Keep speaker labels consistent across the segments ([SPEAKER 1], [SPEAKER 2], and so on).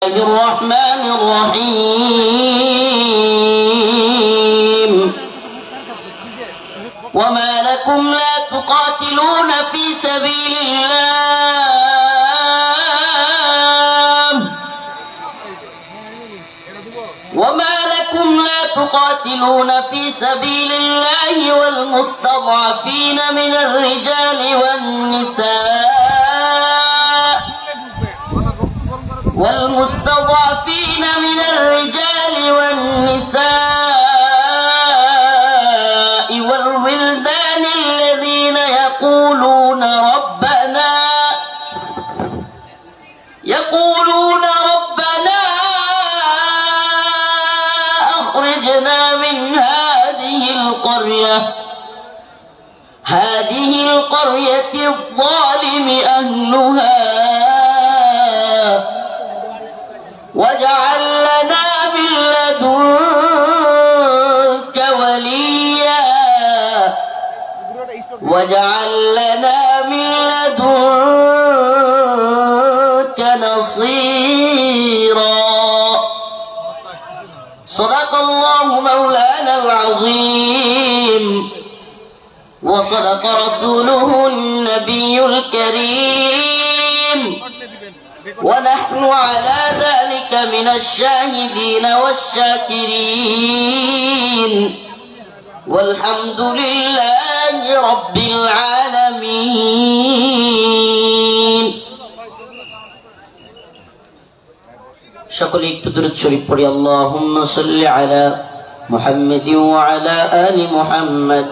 [SPEAKER 1] الرحمن الرحيم وما لكم لا تقاتلون في سبيل الله والمستضعفين من الرجال والنساء والولدان الذين يقولون ربنا أخرجنا من هذه القرية الظالم أهلها واجعل لنا من لدنك وليا نصيرا صدق الله مولانا العظيم وصدق رسوله النبي الكريم ونحن على ذلك من الشاهدين والشاكرين والحمد لله رب العالمين সকলে একটু দরুদ শরীফ পড়ি আল্লাহুম্মা সাল্লি আলা মুহাম্মাদিন ওয়া আলা আলি মুহাম্মাদ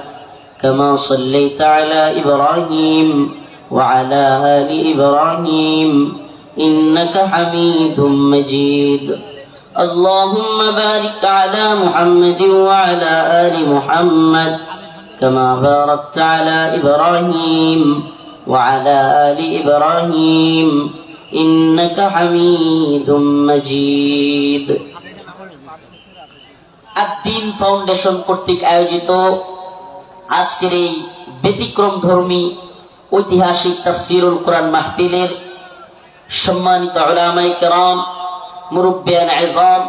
[SPEAKER 1] কামা সাল্লাইতা আলা ইব্রাহিম ওয়া আলা আলি ইব্রাহিম إنك حميد مجيد اللهم بارك على محمد وعلى آل محمد كما باركت على إبراهيم وعلى آل إبراهيم إنك حميد مجيد الدين ফাউন্ডেশন কর্তৃক আয়োজিত আজকের এই ব্যতিক্রমধর্মী ঐতিহাসিক তাফসীরুল কোরআন মাহফিলের সম্মানিত উলামায়ে কেরাম, মুরব্বিয়ান ইজাম,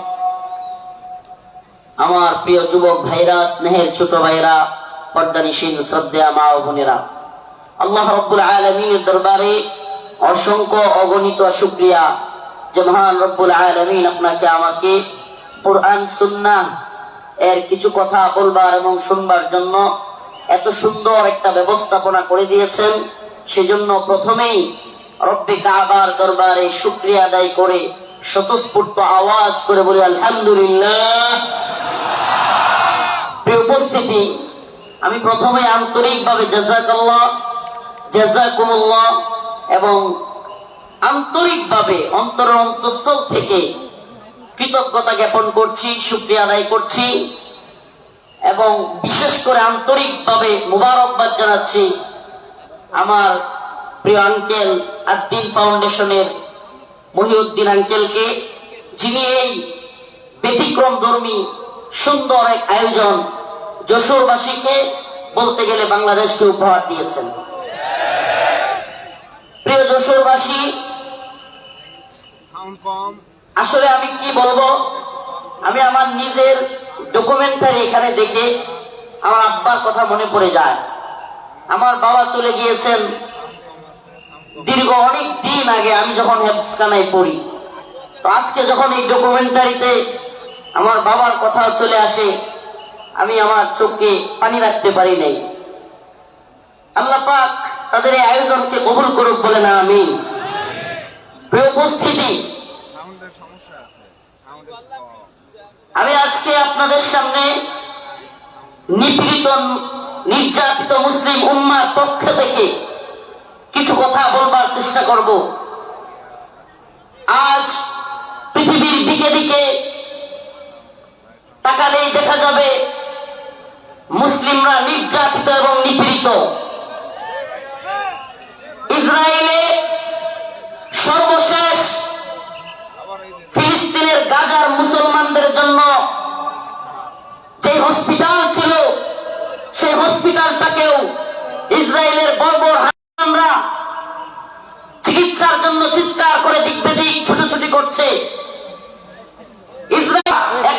[SPEAKER 1] আমার প্রিয় যুবক ভাইরা, স্নেহের ছোট ভাইরা, পর্দানিশীন শ্রদ্ধেয় মা ও বোনেরা, আল্লাহ রাব্বুল আলামিনের দরবারে অসংখ্য অগণিত শুকরিয়া যে মহান রব্বুল আলামিন আপনাকে আমাকে কুরআন সুন্নাহ এর কিছু কথা বলবার এবং শুনবার জন্য এত সুন্দর একটা ব্যবস্থাপনা করে দিয়েছেন। সেজন্য প্রথমেই রব্বে কাবার দরবারে শুকরিয়া আদায় করে স্বতঃস্ফূর্ত আওয়াজ করে বলি আলহামদুলিল্লাহ। প্রিয় উপস্থিতি, আমি প্রথমে আন্তরিকভাবে জাযাকুমুল্লাহ এবং আন্তরিকভাবে অন্তরের অন্তঃস্থল থেকে কৃতজ্ঞতা জ্ঞাপন করছি, শুকরিয়া আদায় করছি এবং বিশেষ করে আন্তরিকভাবে মুবারকবাদ জানাচ্ছি আমার প্রিয় আঙ্কেল আদ্দিন ফাউন্ডেশনের মহিউদ্দিন আঙ্কেলকে, যিনি এই ব্যতিক্রমধর্মী সুন্দর এক আয়োজন যশোরবাসীকে, বলতে গেলে বাংলাদেশকে উপহার দিয়েছেন। প্রিয় যশোরবাসী, আসলে আমি কি বলবো, আমি আমার নিজের ডকুমেন্টারি এখানে দেখে আমার আব্বার কথা মনে পড়ে যায়। আমার বাবা চলে গিয়েছেন দীর্ঘ অনেক দিন আগে, আমি যখন হেফজখানায় পড়ি। তো আজকে যখন এই ডকুমেন্টারিতে আমার বাবার কথা চলে আসে, আমি আমার চোখে পানি রাখতে পারি নাই। আল্লাহ পাক তাদের এই আয়োজনকে কবুল করুক বলে না আমি। প্রিয় উপস্থিতি, আমি আজকে আপনাদের সামনে নিপীড়িত নির্যাতিত মুসলিম উম্মার পক্ষ থেকে কিছু কথা বলবার চেষ্টা করব। আজ পৃথিবীর দিকে দিকে তাকালেই দেখা যাবে মুসলিমরা নির্যাতিত এবং নিপীড়িত। ইসরায়েলে সর্বশেষ ফিলিস্তিনের গাজার মুসলমানদের জন্য যে হসপিটাল ছিল, সেই হসপিটালটাকেও ইসরায়েলের বর্বর হামলা চিকিৎসার জন্য চিৎকার করে দিক বেদিক ছুটোছুটি করছে।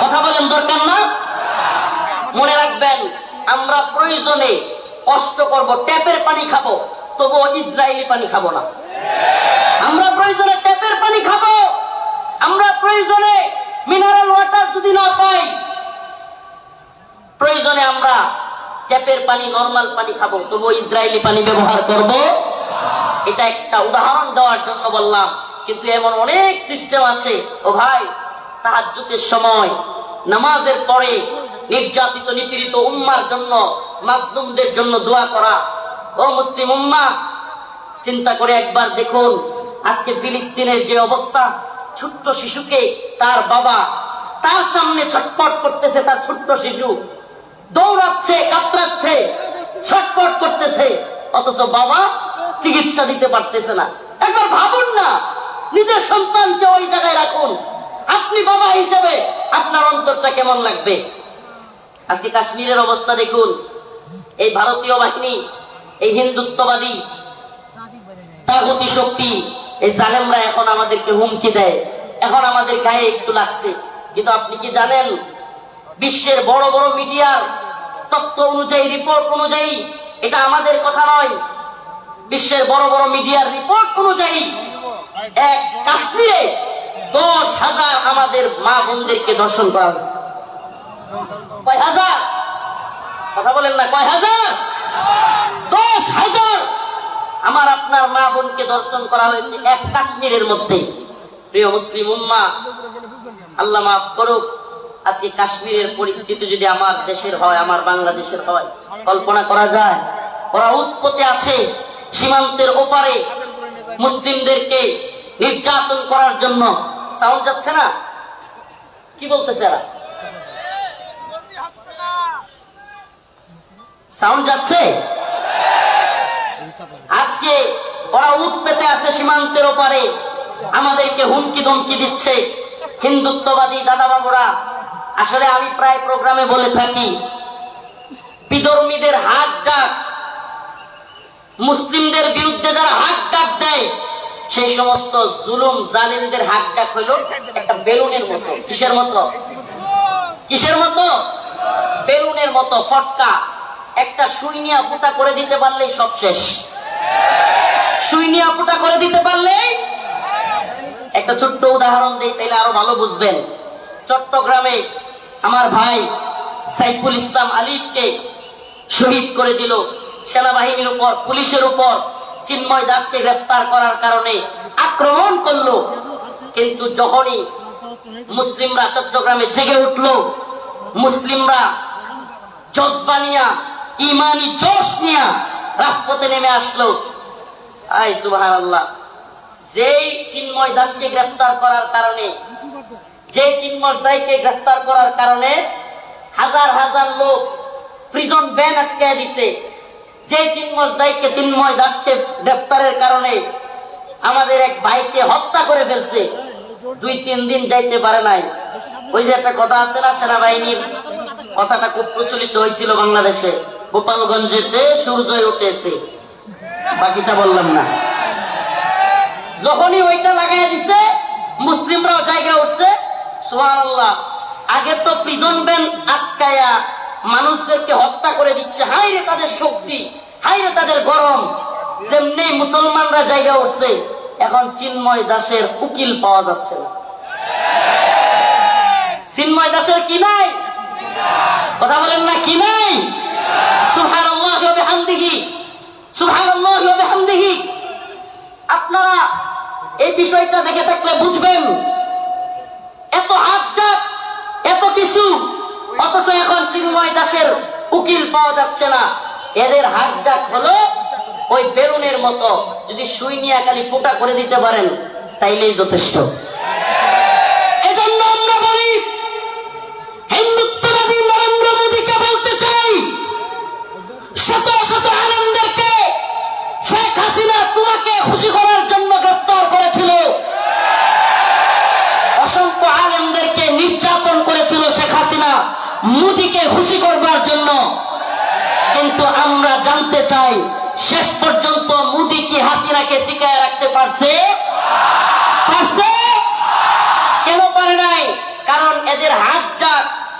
[SPEAKER 1] কথা বলেন দরকার না? মনে রাখবেন, আমরা প্রয়োজনে কষ্ট করব, ট্যাপের পানি খাবো, তবুও ইসরায়েলি পানি খাবো না। আমরা প্রয়োজনে ট্যাপের পানি খাবো, আমরা প্রয়োজনে মিনারেল ওয়াটার যদি না পাই, প্রয়োজনে আমরা ট্যাপের পানি, নরমাল পানি খাবো, তবুও ইসরায়েলি পানি ব্যবহার করব। এটা একটা উদাহরণ দেওয়ার জন্য বললাম। কিন্তু এমন অনেক সিস্টেম আছে। ও ভাই, তাহাজ্জুদের সময় নামাজের পরে নির্যাতিত নিপীড়িত উম্মার জন্য, মাজলুমদের জন্য দোয়া করা। ও মুসলিম উম্মা, চিন্তা করে একবার দেখুন, আজকে ফিলিস্তিনের যে অবস্থা, ছোট্ট শিশুকে তার বাবা তার সামনে ছটপট করতেছে, তার ছোট্ট শিশু দৌড়াচ্ছে, কাতরাচ্ছে, ছটপট করতেছে, অথচ বাবা চিকিৎসা দিতে পারতেছে না। একবার ভাবুন না, নিজের সন্তানকে ওই জায়গায় রাখুন, আপনি বাবা হিসেবে আপনার অন্তরটা কেমন লাগবে? আজকে কাশ্মীরের অবস্থা দেখুন। এই ভারতীয় বাহিনী, এই হিন্দুত্ববাদী তাগুতি শক্তি, এই জালেমরা এখন আমাদেরকে হুমকি দেয়, এখন আমাদের গায়ে একটু লাগছে। কিন্তু আপনি কি জানেন, বিশ্বের বড় বড় মিডিয়ার তথ্য অনুযায়ী, রিপোর্ট অনুযায়ী, এটা আমাদের কথা নয়, বিশ্বের বড় বড় মিডিয়ার রিপোর্ট অনুযায়ী এক কাশ্মীরে 10,000 আমাদের মা বোনদেরকে দর্শন করা হয়েছে। কয় হাজার? কথা বলেন না, কয় হাজার? 10,000 আমার আপনার মা বোনকে দর্শন করা হয়েছে এক কাশ্মীরের মধ্যে। প্রিয় মুসলিম উম্মাহ, আল্লাহ মাফ করুক, আজকে কাশ্মীরের পরিস্থিতি যদি আমার দেশের হয়, আমার বাংলাদেশের হয়, কল্পনা করা যায়? ওরা উৎপত্তি আছে সীমান্তের ওপারে মুসলিমদেরকে নির্যাতন করার জন্য। সাউন্ড যাচ্ছে না? কি বলতেছে এরা? সাউন্ড যাচ্ছে? আজকে ওরা উৎপেতে আছে সীমান্তের ওপারে, আমাদেরকে হুমকি ধমকি দিচ্ছে হিন্দুত্ববাদী দাদা বাবুরা। আসলে আমি প্রায় প্রোগ্রামে বলে থাকি, বিধর্মীদের হাত ডাক, মুসলিমদের বিরুদ্ধে যারা হাত ডাক দেয়, সেই সমস্ত জুলুম জালিমদের হাত ডাক হইল একটা বেলুনের মতো। কিসের মতো? কিসের মতো? বেলুনের মতো ফটকা। একটা সুই নিয়ে ফুটা করে দিতে পারলেই সব শেষ। সুই নিয়ে ফুটা করে দিতে পারলেই। একটা ছোট্ট উদাহরণ দিই, তাইলে আরো ভালো বুঝবেন। চট্টগ্রামে আমার ভাই সাইফুল ইসলাম আলিফকে শহীদ করে দিল সেনাবাহিনীর উপর, পুলিশের উপর। চিন্ময় দাসকে গ্রেফতার করার কারণে আক্রমণ করলো। কিন্তু যখনই মুসলিমরা চট্টগ্রামে জেগে উঠলো, মুসলিমরা জজবা নিয়া, ইমানি জোশ নিয়া রাজপথে নেমে আসলো। আয় সুবহানাল্লাহ, যেই চিন্ময় দাসকে গ্রেফতার করার কারণে, যে চিন্ময় দাসকে গ্রেফতার করার কারণে হাজার হাজার লোক প্রিজন ব্যান আটকে দিছে, যে চিন্ময় দাসকে গ্রেফতারের কারণে আমাদের এক ভাইকে হত্যা করে ফেলছে, 2-3 দিন যাইতে পারে নাই। ওই যে একটা কথা আছে না, সেনাবাহিনীর কথাটা খুব প্রচলিত হয়েছিল বাংলাদেশে, গোপালগঞ্জেতে সূর্য উঠেছে, বাকিটা বললাম না। যখনই ওইটা লাগাই দিছে, মুসলিমরাও জায়গা উঠছে। সুবহানাল্লাহ, আগে তো প্রিজন ব্যান আটকায়া মানুষদেরকে হত্যা করে দিচ্ছে, হাই রে তাদের শক্তি, হাই রে তাদের গরম। যেমনি মুসলমানরা জায়গা উঠছে, এখন চিন্ময় দাসের উকিল পাওয়া যাচ্ছে না। চিন্ময় দাসের কি নাই? কথা বলেন না, কি নাই? সুবহানাল্লাহি ওয়া বিহামদিহি, সুবহানাল্লাহি ওয়া বিহামদিহি। আপনারা এই বিষয়টা দেখে থাকলে বুঝবেন, এত হাত ডাক, এত কিছু, অথচ এখন চিন্ময় দাসের উকিল পাওয়া যাচ্ছে না। এদের হাত ডাক হলো ওই বেলুনের মতো, যদি সুই নিয়ে খালি ফোঁটা করে দিতে পারেন তাইলেই যথেষ্ট। এজন্য আমরা বলি, হিন্দুত্ববাদী নরেন্দ্র মোদীকে বলতে চাই, শত শত আলেমদেরকে শেখ হাসিনা তোমাকে খুশি করার জন্য গ্রেফতার করেছিল, অসংখ্য আলেমদেরকে নির্যাতন করেছিল শেখ হাসিনা মোদীকে খুশি করবার জন্য। কিন্তু আমরা জানতে চাই, শেষ পর্যন্ত মোদী কি হাসিনাকে টিকায় রাখতে পারছে? পারছে? কেন পারে নাই? কারণ এদের হাত ডাক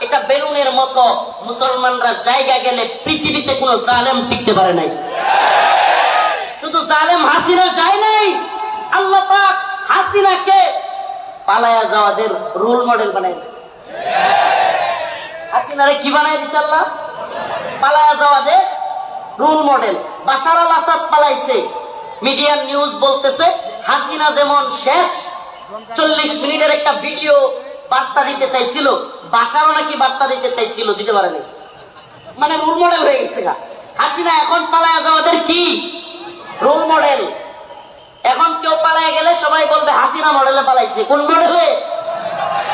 [SPEAKER 1] এটা বেলুনের মতো, মুসলমানরা জায়গা গেলে পৃথিবীতে কোনো জালেম টিকতে পারে নাই। শুধু জালেম হাসিনা যায় নাই, আল্লাহ পাক হাসিনাকে পালায়া যাওয়াদের রোল মডেল বানাই দিয়েছে। হাসিনারে কি বানাই দিচ্ছে আল্লাহ? পালায়া যাওয়াদের রোল মডেল। বাশার আল আসাদ পালাইছে, মিডিয়ার নিউজ বলতেছে হাসিনা যেমন শেষ 40 মিনিটের একটা ভিডিও বার্তা দিতে চাইছিল, বাশারও নাকি বার্তা দিতে চাইছিল, দিতে পারেনি। মানে রোল মডেল হয়ে গেছে গা হাসিনা। এখন পালায়া যাওয়াদের কি রোল মডেল। এখন কেউ পালায় গেলে সবাই বলবে হাসিনা মডেলে পালাইছে। কোন মডেলে?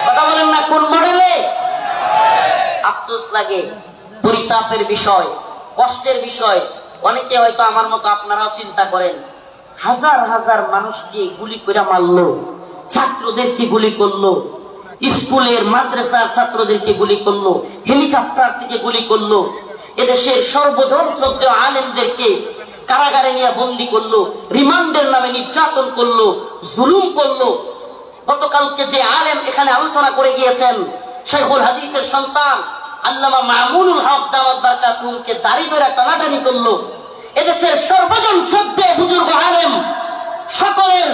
[SPEAKER 1] কথা বলেন না, কোন মডেলে? আফসোস লাগে, পরিতাপের বিষয়, কষ্টের বিষয়। অনেকে হয়তো আমার মতো আপনারাও চিন্তা করেন, হাজার হাজার মানুষকে গুলি করে মারলো, ছাত্রদেরকে গুলি করলো, স্কুলের মাদ্রাসার ছাত্রদেরকে গুলি করলো, হেলিকপ্টার থেকে গুলি করলো, এদেশের সর্বজন শ্রদ্ধেয় আলেমদেরকে কারাগারে নিয়ে বন্দি করলো, রিমান্ডের নামে নির্যাতন করলো, জুলুম করলো। গতকালকে যে আলেম এখানে আলোচনা করে গিয়েছেন, শাইখুল হাদিসের সন্তান আল্লামা মামুনুল হক দাওয়াত বারাকাতুহুকে দাড়ি ধরে টানাটানি করলো। এদেশের সর্বজন শ্রদ্ধেয় বুজুর্গ আলেম, সকলের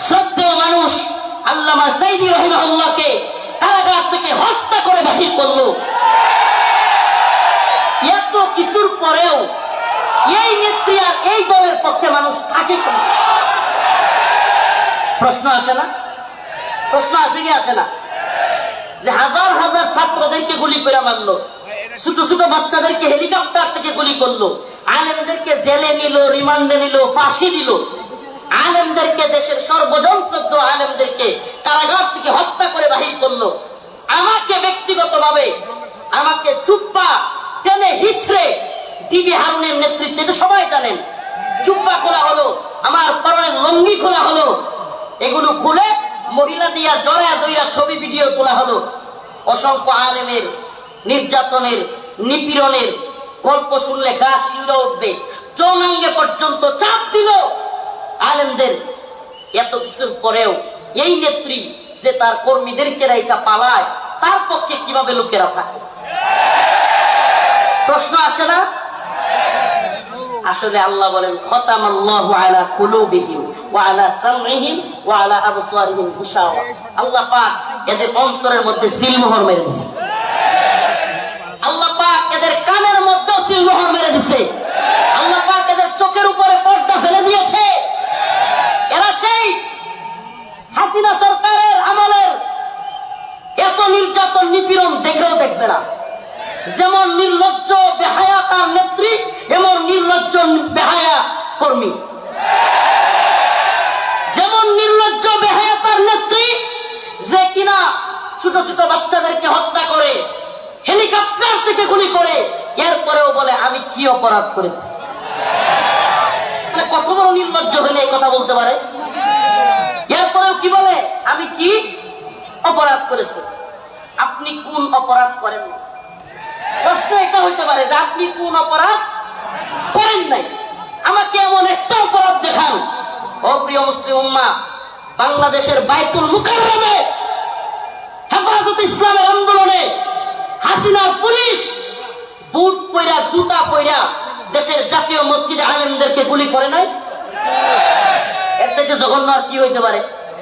[SPEAKER 1] শ্রদ্ধেয় মানুষ আল্লামা সাইদি রাহিমাহুল্লাহকে কারাগার থেকে হত্যা করে বাহির করলো। এত কিছুর পরেও এই নেত্রী আর এই দলের পক্ষে মানুষ থাকে কেন? প্রশ্ন আসে না? প্রশ্ন আসে কি আসে না? যে হাজার হাজার ছাত্রদেরকে গুলি করে মারলো, ছোট ছোট বাচ্চাদেরকে হেলিকপ্টার থেকে গুলি করলো, আলেমদেরকে জেলে নিল, রিমান্ডে নিল, ফাঁসি দিল, আলেমদেরকে, দেশের সর্বজন শ্রদ্ধেয় আলেমদেরকে কারাগার থেকে হত্যা করে বাহির করলো। আমাকে ব্যক্তিগতভাবে আমাকে চুপ্পা টেনে হিচড়ে টিভি হারুনের নেতৃত্বে, এটা সবাই জানেন, জুব্বা খোলা হলো, আমার পরনের লঙ্গি খোলা হলো, এগুলো খুলে মহিলা দিয়া জড়া দইয়া ছবি ভিডিও তোলা হলো। অসংখ্য আলেমের নির্যাতনের, নিপীড়নের গল্প শুনলে গা শিউরে উঠবে। যৌনাঙ্গে পর্যন্ত চাপ দিল আলেমদের। এত কিছুর পরেও এই নেত্রী যে তার কর্মীদেরকে রাইখা পালায়, তার পক্ষে কিভাবে লোকেরা থাকে? প্রশ্ন আসে না? আসলে আল্লাহ বলেন খতামাল্লাহু আলা কুলুবিহিম ওয়া আলা সামইহিম ওয়া আলা আবসারিহিম গিশাওয়া। আল্লাহ পাক এদের অন্তরের মধ্যে সিলমোহর মেরে দিয়েছে। আল্লাহ পাক এদের কানের মধ্যে সিলমোহর মেরে দিয়েছে। আল্লাহ পাক এদের চোখের উপরে পর্দা ফেলে দিয়েছে। এরা সেই হাসিনা সরকারের আমলের এত নির্যাতন নিপীড়ন দেখেও দেখবে না। যেমন নির্লজ্জ বেহায়া তার নেত্রী, এমন নির্লজ্জ বেহায়া কর্মী। যেমন নির্লজ্জ বেহায়া তার নেত্রী, যে কিনা ছোট ছোট বাচ্চাদেরকে হত্যা করে, হেলিকপ্টার থেকে গুলি করে, এরপরেও বলে আমি কি অপরাধ করেছি। কত বড় নির্লজ্জ হলে এই কথা বলতে পারে? এরপরেও কি বলে আমি কি অপরাধ করেছি। আপনি কোন অপরাধ করেন? প্রশ্ন এটা হইতে পারে যে আপনি কোন অপরাধ করেন নাই, আমাকে এমন একটা অপরাধ দেখান। ও প্রিয় মুসলিম উম্মাহ, বাংলাদেশের বাইতুল মুকাররমে হেফাজতে ইসলামের আন্দোলনে হাসিনার পুলিশ বুট পয়রা, জুতা পয়রা দেশের জাতীয় মসজিদে আলেমদেরকে গুলি করে নাই। এর থেকে জঘন্য আর কি হইতে পারে?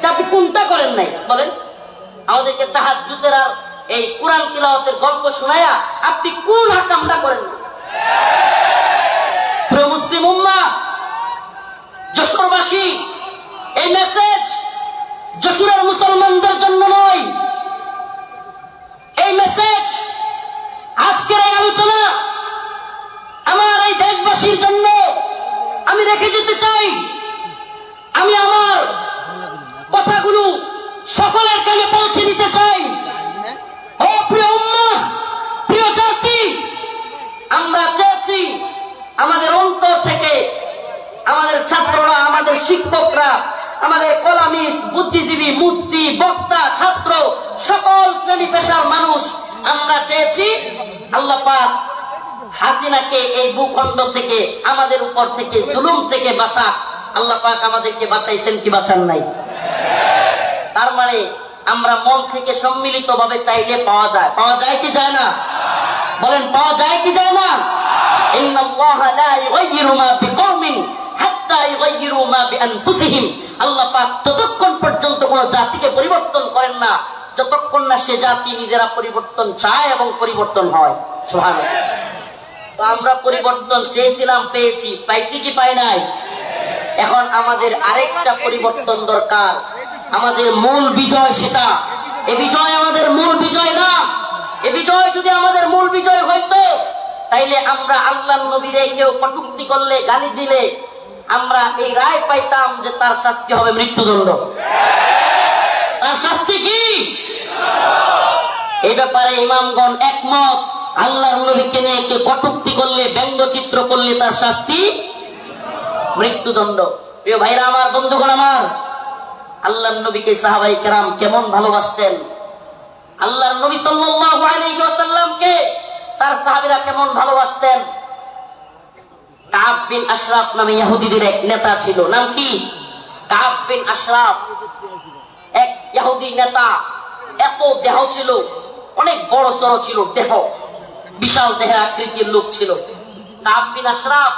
[SPEAKER 1] আপনি কোনটা করেন নাই বলেন? আমাদেরকে তাহাজ্জুদের আর এই কোরআন তিলাওয়াতের গল্প শোনায়া আপনি কোন হাকামটা করেন না? প্রিয় মুসলিম উম্মাহ, যশোরবাসী, এই মেসেজ যশোরের মুসলমানদের জন্য নয়। এই মেসেজ, আজকের এই আলোচনা আমার এই দেশবাসীর জন্য আমি রেখে যেতে চাই। আমি আমার কথাগুলো সকলের কানে পৌঁছে দিতে চাই। ও প্রিয় উম্মাহ, প্রিয় জাতি, আমরা চেয়েছি আমাদের অন্তর থেকে, আমাদের ছাত্ররা, আমাদের শিক্ষকরা, আমাদের কলামিস্ট, বুদ্ধিজীবী, মুফতি, বক্তা, ছাত্র, সকল শ্রেণী পেশার মানুষ, আমরা চেয়েছি আল্লাহ পাক হাসিনাকে এই ভূখণ্ড থেকে, আমাদের উপর থেকে, জুলুম থেকে বাঁচা। আল্লাহ পাক আমাদেরকে বাঁচাইছেন কি বাঁচান নাই? তার মানে আমরা মন থেকে সম্মিলিত ভাবে চাইলে পাওয়া যায়। পাওয়া যায় কি যায় না? বলেন পাওয়া যায় কি যায় না? ইন্নাল্লাহা লা ইউগাইয়িরু মা বিকওমিন হাত্তা ইউগাইয়িরু মা বিআনফুসিহিম। আল্লাহ পাক ততক্ষণ পর্যন্ত কোন জাতিকে পরিবর্তন করেন না যতক্ষণ না সে জাতি নিজেরা পরিবর্তন চায় এবং পরিবর্তন হয়। সুবহানাল্লাহ। তো আমরা পরিবর্তন চেয়েছিলাম, পেয়েছি। পাইছি কি পাই নাই? এখন আমাদের আরেকটা পরিবর্তন দরকার। আমাদের মূল বিজয় সেটা। এ বিজয় আমাদের মূল বিজয় না। এ বিজয় যদি আমাদের মূল বিজয় হইতো তাইলে আমরা আল্লাহর নবীরে কেউ কটূক্তি করলে, গালি দিলে আমরা এই রায় পাইতাম যে তার শাস্তি হবে মৃত্যুদণ্ড। তার শাস্তি কি? এই ব্যাপারে ইমামগণ একমত। আল্লাহর নবীকে নিয়ে কেউ কটূক্তি করলে, ব্যঙ্গচিত্র করলে তার শাস্তি মৃত্যুদণ্ড। প্রিয় ভাইরা আমার, বন্ধুগণ আমার, আল্লাহর নবীকে সাহাবায়ে কেরাম কেমন ভালোবাসতেন। আল্লাহর নবী সাল্লাল্লাহু আলাইহি ওয়াসাল্লামকে তার সাহাবীরা কেমন ভালোবাসতেন। কাব বিন আশরাফ নামে ইহুদিদের এক নেতা ছিল। নাম কি? কাব বিন আশরাফ, এক ইহুদি নেতা। এত দেহ ছিল, অনেক বড় সড় ছিল দেহ, বিশাল দেহের আকৃতির লোক ছিল কাব বিন আশরাফ।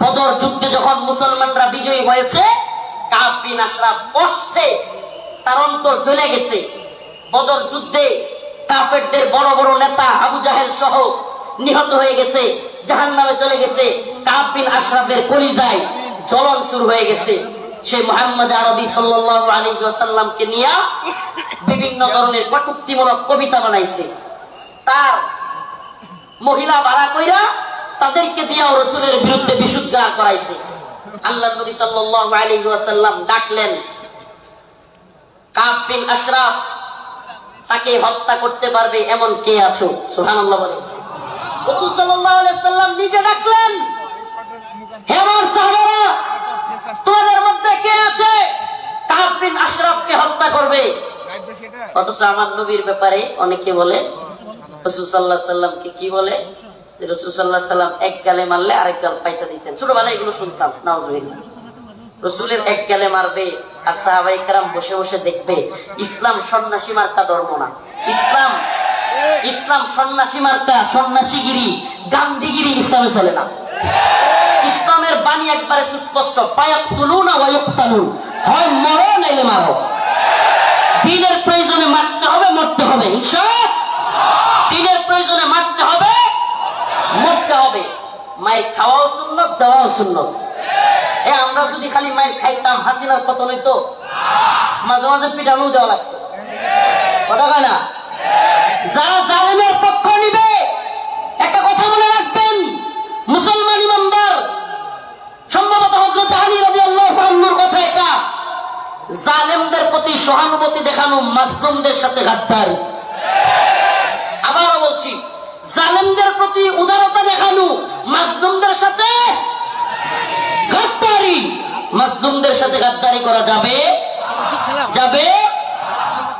[SPEAKER 1] বদর যুদ্ধে যখন মুসলমানরা বিজয়ী হয়েছে, কাব বিন আশরাফ কষ্টে তার অন্তর জ্বলে গেছে। বদর যুদ্ধে কাফেরদের বড় বড় নেতা আবু জাহেল সহ নিহত হয়ে গেছে, জাহান্নামে চলে গেছে। কাব বিন আশরাফের কলিজায় জ্বলন শুরু হয়ে গেছে। সে মুহাম্মদ আরবি সাল্লাল্লাহু আলাইহি ওয়াসাল্লামকে নিয়ে বিভিন্ন ধরনের কটূক্তিমূলক কবিতা বানাইছে। তার মহিলা ভাড়া কইরা তাদেরকে দিয়াও রাসূলের বিরুদ্ধে বিশুদ্ধগার করাইছে। আল্লাহর নবী সাল্লাল্লাহু আলাইহি ওয়াসাল্লাম ডাকলেন, কাব বিন আশরাফ, তাকে হত্যা করতে পারবে এমন কে আছো? সুবহানাল্লাহ বলেন। রাসূল সাল্লাল্লাহু আলাইহি ওয়াসাল্লাম নিজে ডাকলেন, হে আমার সাহাবারা, তোমাদের মধ্যে কে আছে কাব বিন আশরাফকে হত্যা করবে? অথচ আমার নবীর ব্যাপারে অনেকে বলে, রাসূল সাল্লাল্লাহু আলাইহি ওয়াসাল্লামকে কি বলে, যে রাসূল সাল্লাল্লাহু আলাইহি ওয়াসাল্লাম এক গালে মারলে আরেক গাল পাইতা দিতেন। ছোটবেলায় এগুলো শুনতাম। নাউজুবিল্লাহ। রাসূলের এক গালে মারবে আর সাহাবায়ে কেরাম বসে বসে দেখবে। ইসলাম সন্ন্যাসী মার্কা ধর্ম না। ইসলাম সন্ন্যাসী মার্কা, সন্ন্যাসীগিরি, গান্ধীগিরি ইসলামে চলে না। ইসলামের বাণী একবারে সুস্পষ্ট, ফায়াকতুলুনা ওয়া ইউকতালুন, হয় মরো নাইলে মারো। দ্বীনের প্রয়োজনে মারতে হবে, মরতে হবে। ইনশাআল্লাহ দ্বীনের প্রয়োজনে মারতে হবে, মরতে হবে। মায়ের খাওয়াও সুন্নত, দেওয়াও সুন্নত। আমরা যদি খালি মায়ের খাইতাম, হাসিনার পতন হইতো। মাঝে মাঝে পিটানো দেওয়া লাগছে, কথা হয় না? যারা জালেমের পক্ষ নিবে, একটা কথা মনে রাখবেন, মুসলমান ইমানদার, সম্ভবত হযরত আলী রাদিয়াল্লাহু আনহুর কথা এটা, জালেমদের প্রতি সহানুভূতি দেখানো মাজলুমদের সাথে গাদ্দারি। আবারও বলছি, জালেমদের প্রতি উদারতা দেখানো মাজলুমদের সাথে গাদ্দারি। মাজলুমদের সাথে গাদ্দারি করা যাবে? যাবে।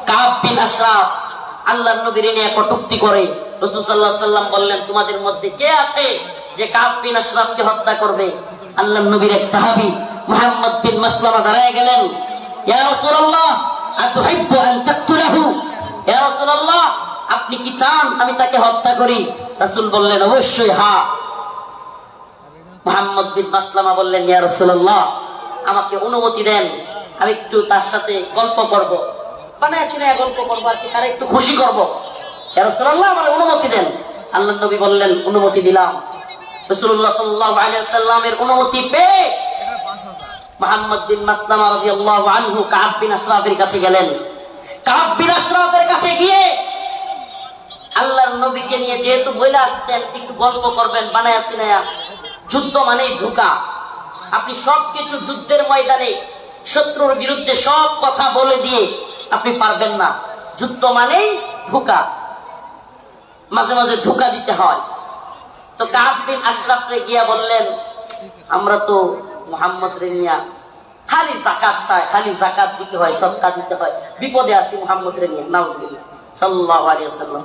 [SPEAKER 1] কাব বিন আশরাফ আল্লাহর নবীর নিয়ে কটূক্তি করে। রাসূল সাল্লাল্লাহু আলাইহি ওয়াসাল্লাম বললেন, তোমাদের মধ্যে কে আছে যে কাব বিন আশরাফকে হত্যা করবে? আল্লাহর নবীর এক সাহাবী মুহাম্মদ বিন মাসলামা দাঁড়ায় গেলেন, ইয়া রাসূলুল্লাহ আতুহিব্বু আন তাকতুলাহু? ইয়া রাসূলুল্লাহ, আপনি কি চান আমি তাকে হত্যা করি? রাসূল বললেন, অবশ্যই হ্যাঁ। মুহাম্মদ বিন মাসলামা বললেন, ইয়া রাসূলুল্লাহ, আমাকে অনুমতি দেন, আমি একটু তার সাথে গল্প করব, বানায় শুনে গল্প করবো, আর কি তারা একটু খুশি করবো। ইয়া রাসূলুল্লাহ, আমার অনুমতি দেন। আল্লাহর নবী বললেন, অনুমতি দিলাম। রাসূলুল্লাহ সাল্লাল্লাহু আলাইহি ওয়াসাল্লামের অনুমতি পেয়ে মুহাম্মদ বিন মাসলামা রাদিয়াল্লাহু আনহু কাব বিন আশরাফের কাছে গেলেন। কাব বিন আশরাফের কাছে গিয়ে আল্লাহর নবীকে নিয়ে যেহেতু বইলা আসতেন, একটু গল্প করবেন, বানায় শুনায়া। যুদ্ধ মানেই ধোঁকা। আপনি সবকিছু যুদ্ধের ময়দানে শত্রুর বিরুদ্ধে সব কথা বলে দিয়ে আপনি পারবেন না। যুদ্ধ মানেই ধোঁকা, মাঝে মাঝে ধোঁকা দিতে হয়। তো কাব বিন আশরাফরে গিয়া বললেন, আমরা তো মুহাম্মদ রে নিয়া খালি যাকাত চাই, খালি যাকাত দিতে হয়, সদকা দিতে হয়, বিপদে আছি মুহাম্মদ রে নিয়া। নাউজুবিল্লাহ। সাল্লাল্লাহু আলাইহি ওয়াসাল্লাম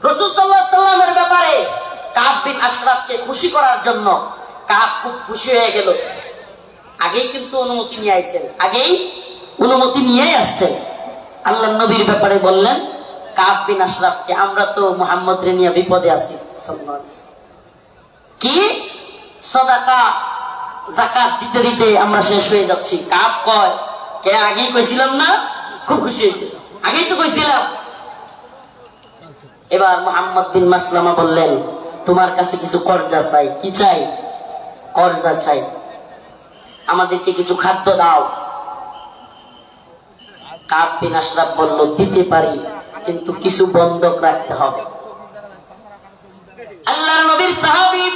[SPEAKER 1] রাসূল সাল্লাল্লাহু আলাইহি ওয়াসাল্লামের ব্যাপারে কাব বিন আশরাফকে খুশি করার জন্য কাব খুব খুশি হয়ে গেল। আগেই কিন্তু অনুমতি নিয়ে আসছেন, আগেই অনুমতি নিয়েই আসছেন। আল্লাহ নবীর ব্যাপারে বললেন কাব বিন আশরাফকে, আমরা তো মুহাম্মদ রে নিয়ে বিপদে আছি সাল্লাল্লাহু আলাইহি ওয়াসাল্লাম। কি সাদাকা যাকাত দিতে দিতে আমরা শেষ হয়ে যাচ্ছি। কাব কয়, কে আগেই কইছিলাম না? খুব খুশি হয়েছে, আগেই তো কইছিলাম। এবার মুহাম্মদ বিন মাসলামা বললেন, তোমার কাছে কিছু কর্জা চাই। কি চাই? কর্জা চাই, আমাদেরকে কিছু খাদ্য দাও। কাব বিন আশরাফ বলল, দিতে পারি, কিন্তু কিছু বন্ধক রাখতে হবে। আল্লাহর নবীর সাহাবী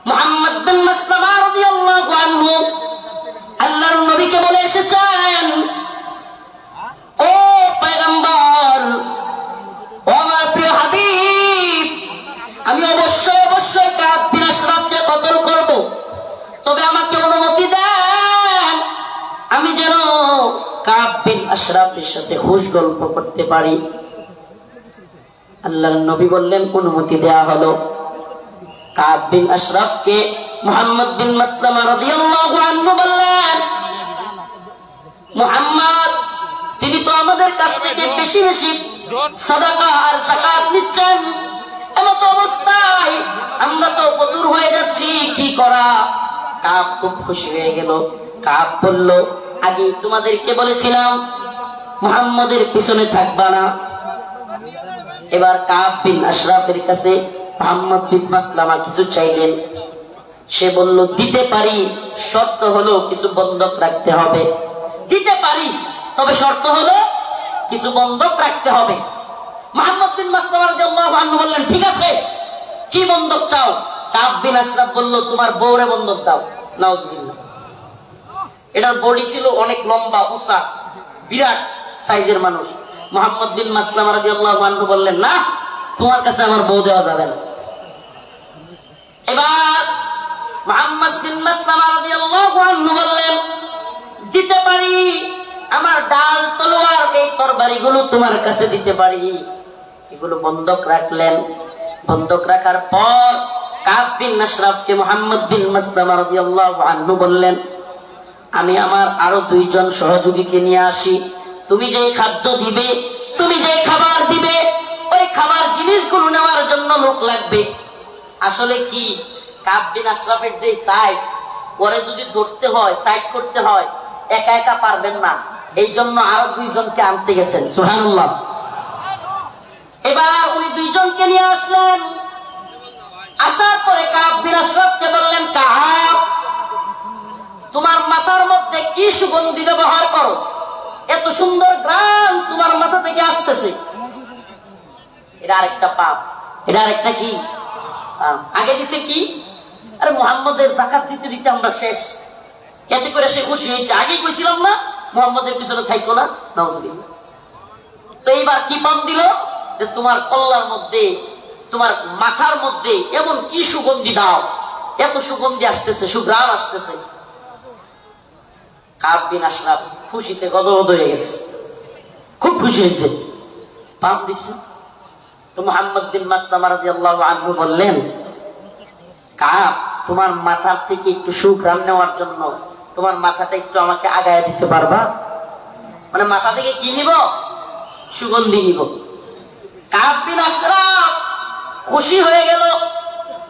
[SPEAKER 1] মুহাম্মদ বিন মাসলামা রাদিয়াল্লাহু আনহু আল্লাহর নবীকে বলে এসেছেন, ও পয়গম্বর, ও আমার প্রিয় হাবিব, আমি অবশ্যই কাব বিন আশরাফকে কতল করব, তবে আমাকে অনুমতি দেন আমি যেন কাব বিন আশরাফের সাথে খুশ গল্প করতে পারি। আল্লাহর নবী বললেন, অনুমতি দেয়া হলো। কাব বিন আশরাফকে মুহাম্মদ বিন মাসলামা রাদিয়াল্লাহু আনহু বললেন, মুহাম্মদ তিনি তো আমাদের কাছ থেকে বেশি বেশি সাদাকা আর যাকাত নিচ্ছেন, এমত অবস্থায় আমরা তো ফতুর হয়ে যাচ্ছি, কি করা? কাব খুব খুশি হয়ে গেল। কাব বলল, আগে তোমাদেরকে বলেছিলাম মুহাম্মদের পিছনে থাকবা না। এবার কাব বিন আশরাফের কাছে মুহাম্মদ বিন মাসলামা কিছু চাইলেন। সে বলল, দিতে পারি, শর্ত হলো কিছু বন্ধক রাখতে হবে। দিতে পারি, তবে শর্ত হলো কিছু বন্ধক রাখতে হবে। মুহাম্মদ বিন মাসলামা রাদিয়াল্লাহু আনহু বললেন, ঠিক আছে, কি বন্ধক চাও? কাব বিন আশরাফ বলল, তোমার বউরে বন্ধক দাও। নাউযুবিল্লাহ। এটার বডি ছিল অনেক লম্বা উঁচা, বিরাট সাইজের মানুষ। মুহাম্মদ বিন মাসলামা রাদিয়াল্লাহু আনহু বললেন, না, তোমার কাছে আমার বউ দেওয়া যাবে না। এবার মুহাম্মদ বিন মাসলামা রাদিয়াল্লাহু আনহু বললেন, দিতে পারি, আমার ডাল তলোয়ার এই তরবারিগুলো তোমার কাছে দিতে পারি। এগুলো বন্ধক রাখলেন। বন্ধক রাখার পর কাব বিন আশরাফকে মুহাম্মদ বিন মাসলামা রাদিয়াল্লাহু আনহু বললেন, আমি আমার আরো দুইজন সহযোগীকে নিয়ে আসি। তুমি যে খাদ্য দিবে, তুমি যে খাবার দিবে, ওই খাবার জিনিসগুলো নেওয়ার জন্য লোক লাগবে। আসলে কি, কাব বিন আশরাফের যে সাইজ, পরে যদি ধরতে হয়, সাইজ করতে হয়, একা একা পারবেন না, এই জন্য আরো দুইজনকে আনতে গেছেন। সুবহানাল্লাহ। এবার উনি দুইজনকে নিয়ে আসলেন। আসার পরে কাব বিন আশরাফকে বললেন, কাব, তোমার মাথার মধ্যে কি সুগন্ধি ব্যবহার করো? এত সুন্দর গ্রাম তোমার মাথা থেকে আসতেছে। এটা আরেকটা পাপ, এটা আরেকটা কি আগে দিছে কি? আরে মুহাম্মদের যাকাত দিতে দিতে আমরা শেষ। এতে করে সে খুশি হয়েছে, আগে কইছিলাম না মুহাম্মদের পিছনে থাইকো না। নাউযুবিল্লাহ। তো এইবার কি পাপ দিল, যে তোমার কল্লার মধ্যে, তোমার মাথার মধ্যে এমন কি সুগন্ধি দাও, এত সুগন্ধি আসতেছে, সুঘ্রাণ আসতেছে। কাব বিন আশরাফ খুশিতে গদগদ হয়ে গেছে, খুব খুশি হয়েছে, পাপ দিছে। তো মুহাম্মদ বিন মাসলামা রাদিয়াল্লাহু আনহু বললেন, কাব, তোমার মাথার থেকে একটু সুঘ্রাণ নেওয়ার জন্য তোমার মাথাটা একটু আমাকে আগায় দিতে পারবা? মানে মাথা থেকে কি নিব? সুগন্ধি নিব। কাব বিন আশরাফ খুশি হয়ে গেল।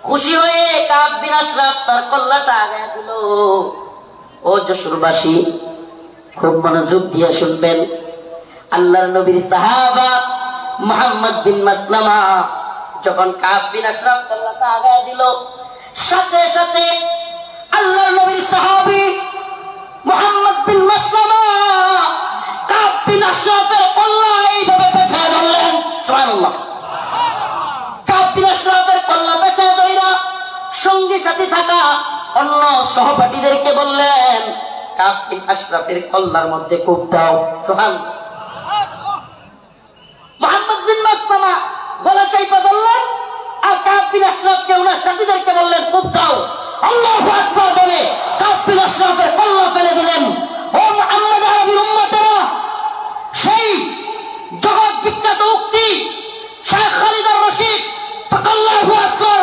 [SPEAKER 1] খুশি হয়ে কাব বিন আশরাফ তার কল্লাটা আগায় দিল। ও যশোরবাসী, খুব মনোযোগ দিয়ে শুনবেন। আল্লাহর নবীর সাহাবা মুহাম্মদ বিন মাসলামা যখন কাব বিন আশরাফ কল্লাটা আগায় দিল, সাথে সাথে আল্লাহর নবীর সাহাবী মুহাম্মদ বিন মাসলামা কাব বিন আশরাফের কল্লা এইভাবে পেছায় ধরলেন। সুবহানাল্লাহ। কাব বিন আশরাফের কল্লা পেছায় ধইরা সঙ্গী সাথী থাকা অন্য সহপাঠীদেরকে বললেন, কাব বিন আশরাফের কল্লার মধ্যে কূপ দাও। সুবহানাল্লাহ। মুহাম্মদ বিন মাসলামা গলা চাইপা ধরলেন, আর কাব বিন আশরাফকে ওনার সাথীদেরকে বললেন, কূপ দাও। আল্লাহু আকবার বলে কাব বিন আশরাফের কল্লা ফেলে দিলেন। ও মুহাম্মদ আরবির উম্মতেরা, সেই জগৎ বিখ্যাত উক্তি শেখ খালিদ আর রশিদ ফাকাল্লাহু আসর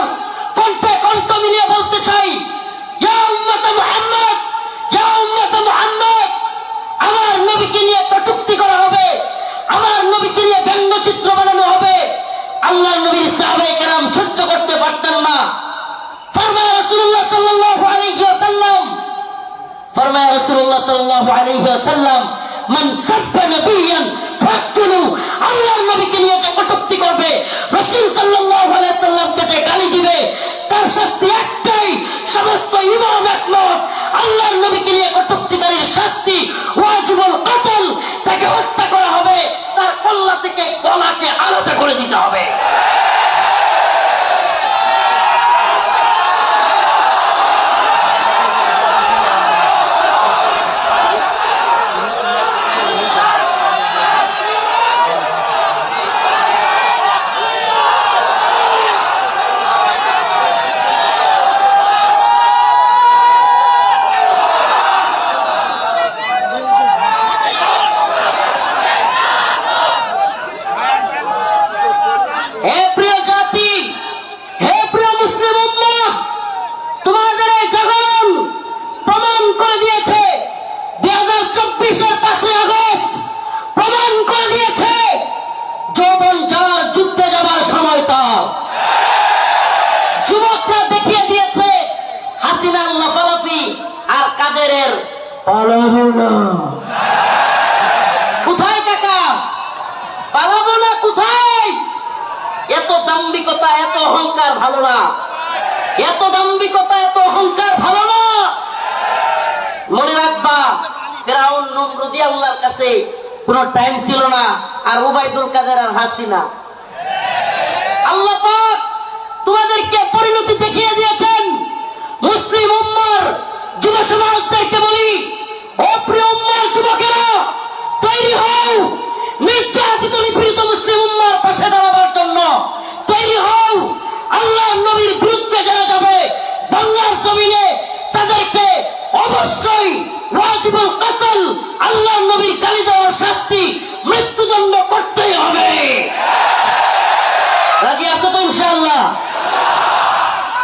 [SPEAKER 1] কণ্ঠে কণ্ঠ মিলিয়ে বলতে চাই, ইয়া উম্মত মুহাম্মদ, ইয়া উম্মত মুহাম্মদ, আমার নবীকে নিয়ে কটূক্তি করা হবে, সাহাবায়ে-কেরাম সহ্য করতে পারতেন না। ফরমায় রাসূলুল্লাহ সাল্লাল্লাহু আলাইহি ওয়াসাল্লাম, ফরমায় রাসূলুল্লাহ সাল্লাল্লাহু আলাইহি ওয়াসাল্লাম, মান সাব্বা নাবিয়ান ফাকতুলু, আল্লাহর নবীকে নিয়ে যে কটূক্তি করবে, রাসূল সাল্লাল্লাহু আলাইহি ওয়াসাল্লামকে যে গালি দিবে, তার শাস্তি একটাই। সমস্ত ইমাম একমত, আল্লাহর নবীকে নিয়ে কটূক্তিকারীর শাস্তি ওয়াজিবুল কতল, তাকে হত্যা করা হবে, তার কল্লা থেকে গলাকে আলাদা করে দিতে হবে। কোথায় কাকা? পালাবো না কোথায়? এত দাম্ভিকতা, এত অহংকার ভালো না। এত দাম্ভিকতা, এত অহংকার ভালো না। মনে রাখবা, ফিরআউন নমরুদি আল্লাহর কাছে কোনো টাইম ছিল না, আর উবাইদুল কাদের আর হাসিনা। আল্লাহ পাক তোমাদেরকে পরিণতি দেখিয়ে দিয়েছেন। মুসলিম উম্মার যুব সমাজদেরকে বলি, ও প্রিয় উম্মার যুবকেরা, তৈরি হও নির্যাতিত নিপীড়িত মুসলিম উম্মার পাশে দাঁড়াবার জন্য। তৈরি হও আল্লাহর নবীর বিরুদ্ধে যারা যাবে বাংলার জমিনে, তাদেরকে অবশ্যই ওয়াজিবুল কতল, আল্লাহর নবীর গালি দেওয়ার শাস্তি, মৃত্যুদণ্ড করতেই হবে। রাজি আছো তো ইনশাআল্লাহ?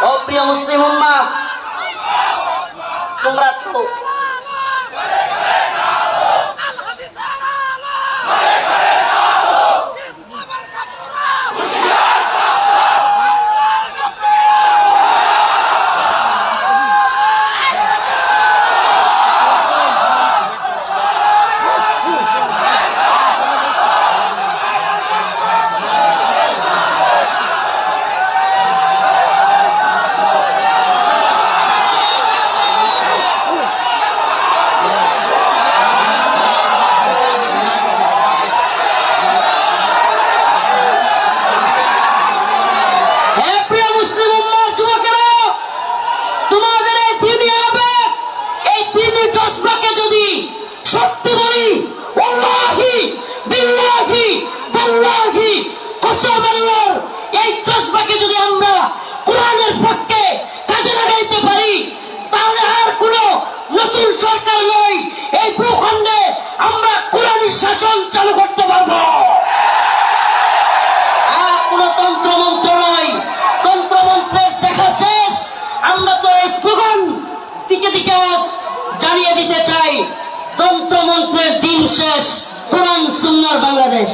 [SPEAKER 1] ও প্রিয় মুসলিম উম্মাহ, তোমরা তো সরকার নয়, এই ভূখণ্ডে আমরা কোরআনী শাসন চালু করতে পারবো। আর কোন তন্ত্রমন্ত্র নয়। তন্ত্রমন্ত্রের দেখা শেষ। আমরা তো এই স্লোগান দিকে দিকে জানিয়ে দিতে চাই, তন্ত্রমন্ত্রের দিন শেষ, কোরআন সুন্নাহর বাংলাদেশ।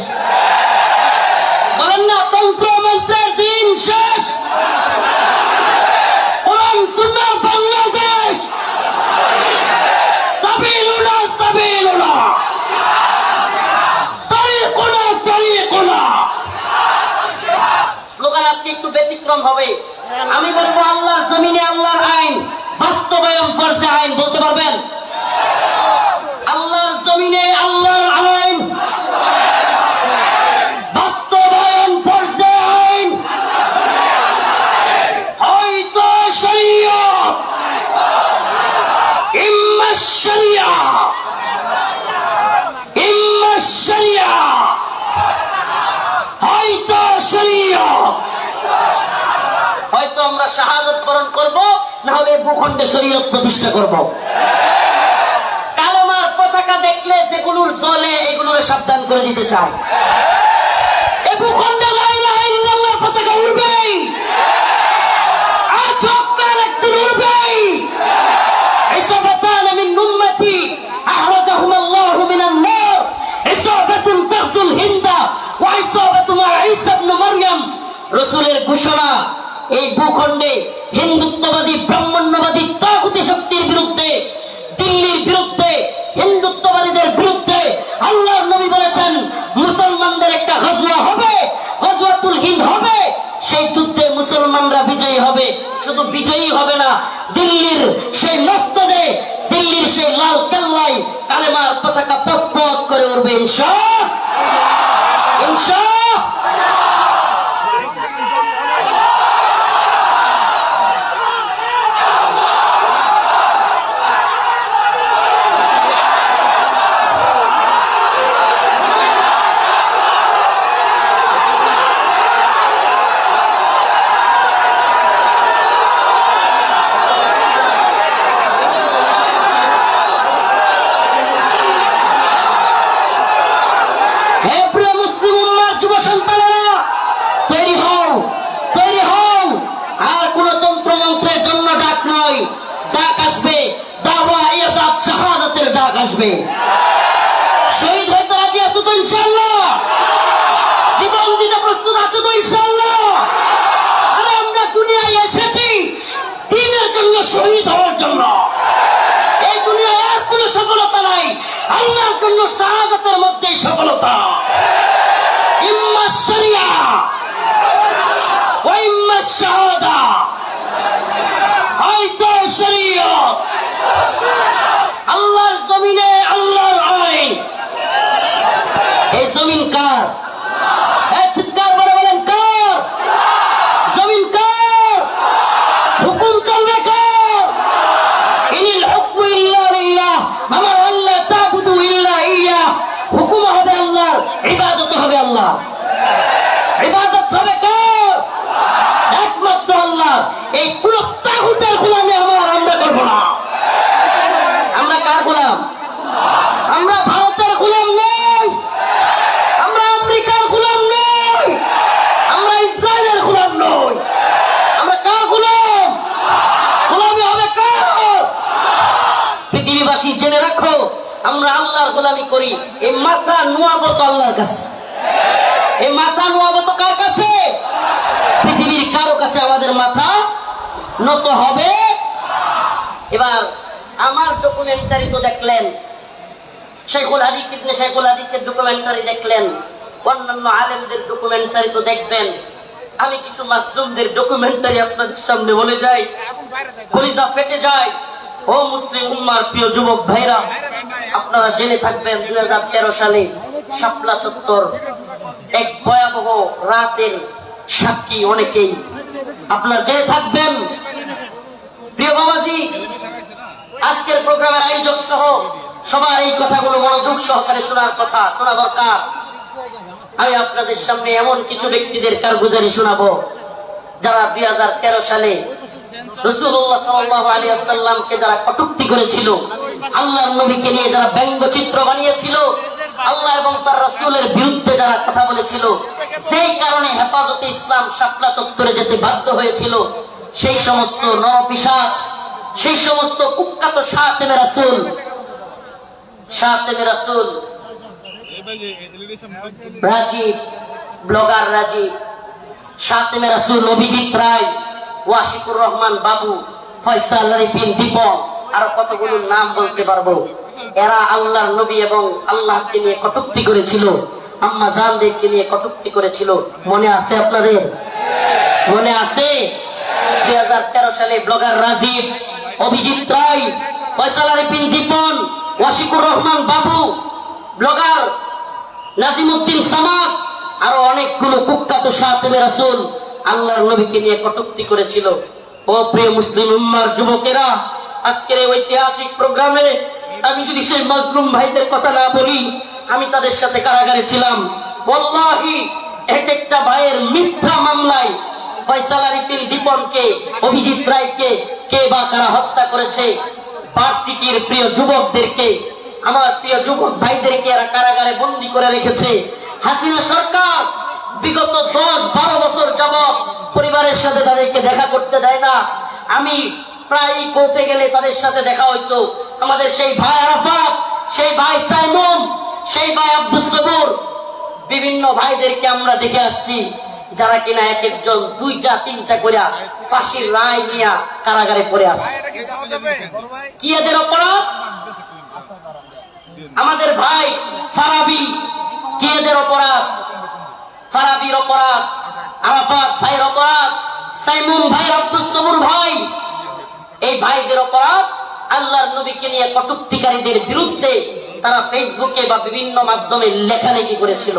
[SPEAKER 1] বলেন না, তন্ত্রমন্ত্রের দিন শেষ, কোরআন সুন্নাহর বাংলাদেশ। সাবিলুনা সাবিলুনা, তারিকুনা তারিকুনা। স্লোগান আজকে একটু ব্যতিক্রম হবে। আমি বলবো, আল্লাহর জমিনে আল্লাহর আইন বাস্তবায়ন ফরজে আইন। বলতে পারবেন? আল্লাহর জমিনে আল্লাহর আইন বাস্তবায়ন ফরজে আইন। হয়তো শরিয়ত, ইম্মা শরিয়া, ইম্মা শরিয়া, হয়তো শরিয়ত। হয়তো আমরা শাহাদাত বরণ করব, না হলে ভূখণ্ডে শরীয়ত প্রতিষ্ঠা করব। কালেমার পতাকা দেখলে যেগুলোর চলে, এগুলোর সাবধান করে দিতে চাই। এই ভূখণ্ডে লা ইলাহা ইল্লাল্লাহর পতাকা উড়বেই, আজ হোক কাল একদিন উড়বেই। ইসাবাতান মিন উম্মতি আহরাজাহুম আল্লাহু মিনান নার, ইসাবাতুন তাগজুল হিন্দা ওয়া ইসাবাতু মা ঈসা ইবনে মারইয়াম রসুলের ঘোষণা এই ভূখণ্ডে হিন্দুত্ববাদী ব্রাহ্মণ্যবাদী তাগুতি শক্তির বিরুদ্ধে, দিল্লির বিরুদ্ধে, হিন্দুত্ববাদীদের বিরুদ্ধে আল্লাহর নবী বলেছেন মুসলমানদের একটা গজওয়া হবে, গজওয়াতুল হিন্দ হবে। সেই যুদ্ধে মুসলমানরা বিজয়ী হবে। শুধু বিজয়ী হবে না, দিল্লির সেই মসনদে, দিল্লির সেই লাল কেল্লায় কালেমার পতাকা পথ পথ করে উঠবে ইনশাআল্লাহ, ইনশাআল্লাহ। শাহাদাতের ডাক আসবে। শহীদ হইতে রাজি আছো তো ইনশাআল্লাহ? জীবন দিতে প্রস্তুত আছো তো ইনশাআল্লাহ? আরে আমরা দুনিয়ায় এসেছি দ্বীনের জন্য, শহীদ হওয়ার জন্য। এই দুনিয়ায় আর কোনো সফলতা নাই, আল্লাহর জন্য শাহাদাতের মধ্যেই সফলতা। ইম্মা শরিয়া ওয়া ইম্মা শাহাদা, হয়তো শরীয়ত। আল্লাহর জমিনে আল্লাহর আইন। এই জমিন কার? চিৎকার করে বলেন কার? জমিন কার? হুকুম চলবে কার? ইনিল হুকমু ইল্লা লিল্লাহ, আমার আল্লাহ তা'বুদু ইল্লা ইয়্যাহ। হুকুম হবে আল্লাহর, ইবাদত হবে আল্লাহ। ইবাদত হবে কার? একমাত্র আল্লাহ। এই কোন তাগুতের গোলামি আমরা করব না। আমরা কার গোলাম? আমরা ভারতের গোলাম নই, আমরা আমেরিকার গোলাম নই, আমরা ইসরায়েলের গোলাম নই। আমরা কার গোলাম? গোলামি হবে কার? পৃথিবীবাসী জেনে রাখো, আমরা আল্লাহর গোলামি করি। এই মাথা নোয়াবো তো আল্লাহর কাছে। এই মাথা নোয়াবো তো কার কাছে? পৃথিবীর কারো কাছে আমাদের মাথা নত হবে। এবার আমার ডকুমেন্টারি তো দেখলেন, শেখুল হাদিস ইবনে শেখুল হাদিসের ডকুমেন্টারি দেখলেন, অন্যান্য আলেমদের ডকুমেন্টারি তো দেখবেন। আমি কিছু মাসলুমদের ডকুমেন্টারি আপনাদের সামনে বলে যাই, কলিজা ফেটে যায়। ও মুসলিম উম্মার প্রিয় যুবক ভাইরা, আপনারা জেনে থাকবেন 2013 সালে শাপলা চত্বর এক ভয়াবহ রাতের সাক্ষী অনেকেই আপনারা জেনে থাকবেন। প্রিয় বাবাজি, আজকের প্রোগ্রামের আয়োজক সহ সবার এই কথাগুলো মনোযোগ সহকারে শোনা দরকার। আমি আপনাদের সামনে এমন কিছু ব্যক্তিদের কারগুজারি শোনাবো যারা 2013 সালে রাসূলুল্লাহ সাল্লাল্লাহু আলাইহি ওয়াসাল্লামকে যারা কটূক্তি করেছিল, আল্লাহর নবীকে নিয়ে যারা ব্যঙ্গচিত্র বানিয়েছিল, আল্লাহ এবং তার রাসূলের বিরুদ্ধে যারা কথা বলেছিল, সেই কারণে হেফাজতে ইসলাম শাপলা চত্বরে যেতে বাধ্য হয়েছিল। সেই সমস্ত নরপিশাচ, সেই সমস্ত কুখ্যাত শাতেমে রাসূল রাজীব, ব্লগার রাজীব, শাতেমে রাসূল অভিজিৎ রায়, ওয়াশিকুর রহমান বাবু, ফয়সাল আরিফিন দীপক, আরো কতগুলো নাম বলতে পারবো। এরা আল্লাহর নবী এবং আল্লাহকে নিয়ে কটূক্তি করেছিল, আম্মা জানদেরকে নিয়ে কটূক্তি করেছিল। মনে আছে আপনাদের? মনে আছে? 2013 সালে ব্লগার রাজীব, অভিজিৎ রায়, ফয়সাল আরিফিন দীপন, ওয়াশিকুর রহমান বাবু, ব্লগার নাজিমউদ্দিন সামাদ, আরো অনেকগুলো কুখ্যাত শাতেমে রাসূল আল্লাহর নবীকে নিয়ে কটূক্তি করেছিল। ও প্রিয় মুসলিম উম্মার যুবকেরা, আজকের এই ঐতিহাসিক প্রোগ্রামে আমি যদি সেই মাজলুম ভাইদের কথা না বলি, আমি তাদের সাথে কারাগারে ছিলাম। ওয়াল্লাহি এক একটা ভাইয়ের মিথ্যা মামলায় ফয়সাল আরিফিন দীপনকে, অভিজিৎ রায়কে কে বা কারা হত্যা করেছে। ভার্সিটির প্রিয় যুবকদেরকে, আমার প্রিয় যুবক ভাইদেরকে এরা কারাগারে বন্দী করে রেখেছে। হাসিনা সরকার বিগত 10-12 বছর যাবত পরিবারের সাথে তাদেরকে দেখা করতে দেয় না। আমি প্রায় কোর্টে গেলে তাদের সাথে দেখা হইতো। আমাদের সেই ভাই আরাফাত, সেই ভাই সাইমুম, সেই ভাই আব্দুস সবুর, বিভিন্ন ভাইদেরকে আমরা দেখে আসছি। যারা কিনা এক একজন 2টা 3টা করে ফাঁসির রায় নিয়ে কারাগারে পড়ে আছে। কি এদের অপরাধ? আমাদের ভাই ফারাবি, কি এদের অপরাধ? ফারাবির অপরাধ, আরাফাত ভাইয়ের অপরাধ, সাইমুন ভাই, আব্দুস সবুর ভাই, এই ভাইদের অপরাধ আল্লাহর নবীকে নিয়ে কটূক্তিকারীদের বিরুদ্ধে তারা ফেসবুকে বা বিভিন্ন মাধ্যমে লেখালেখি করেছিল।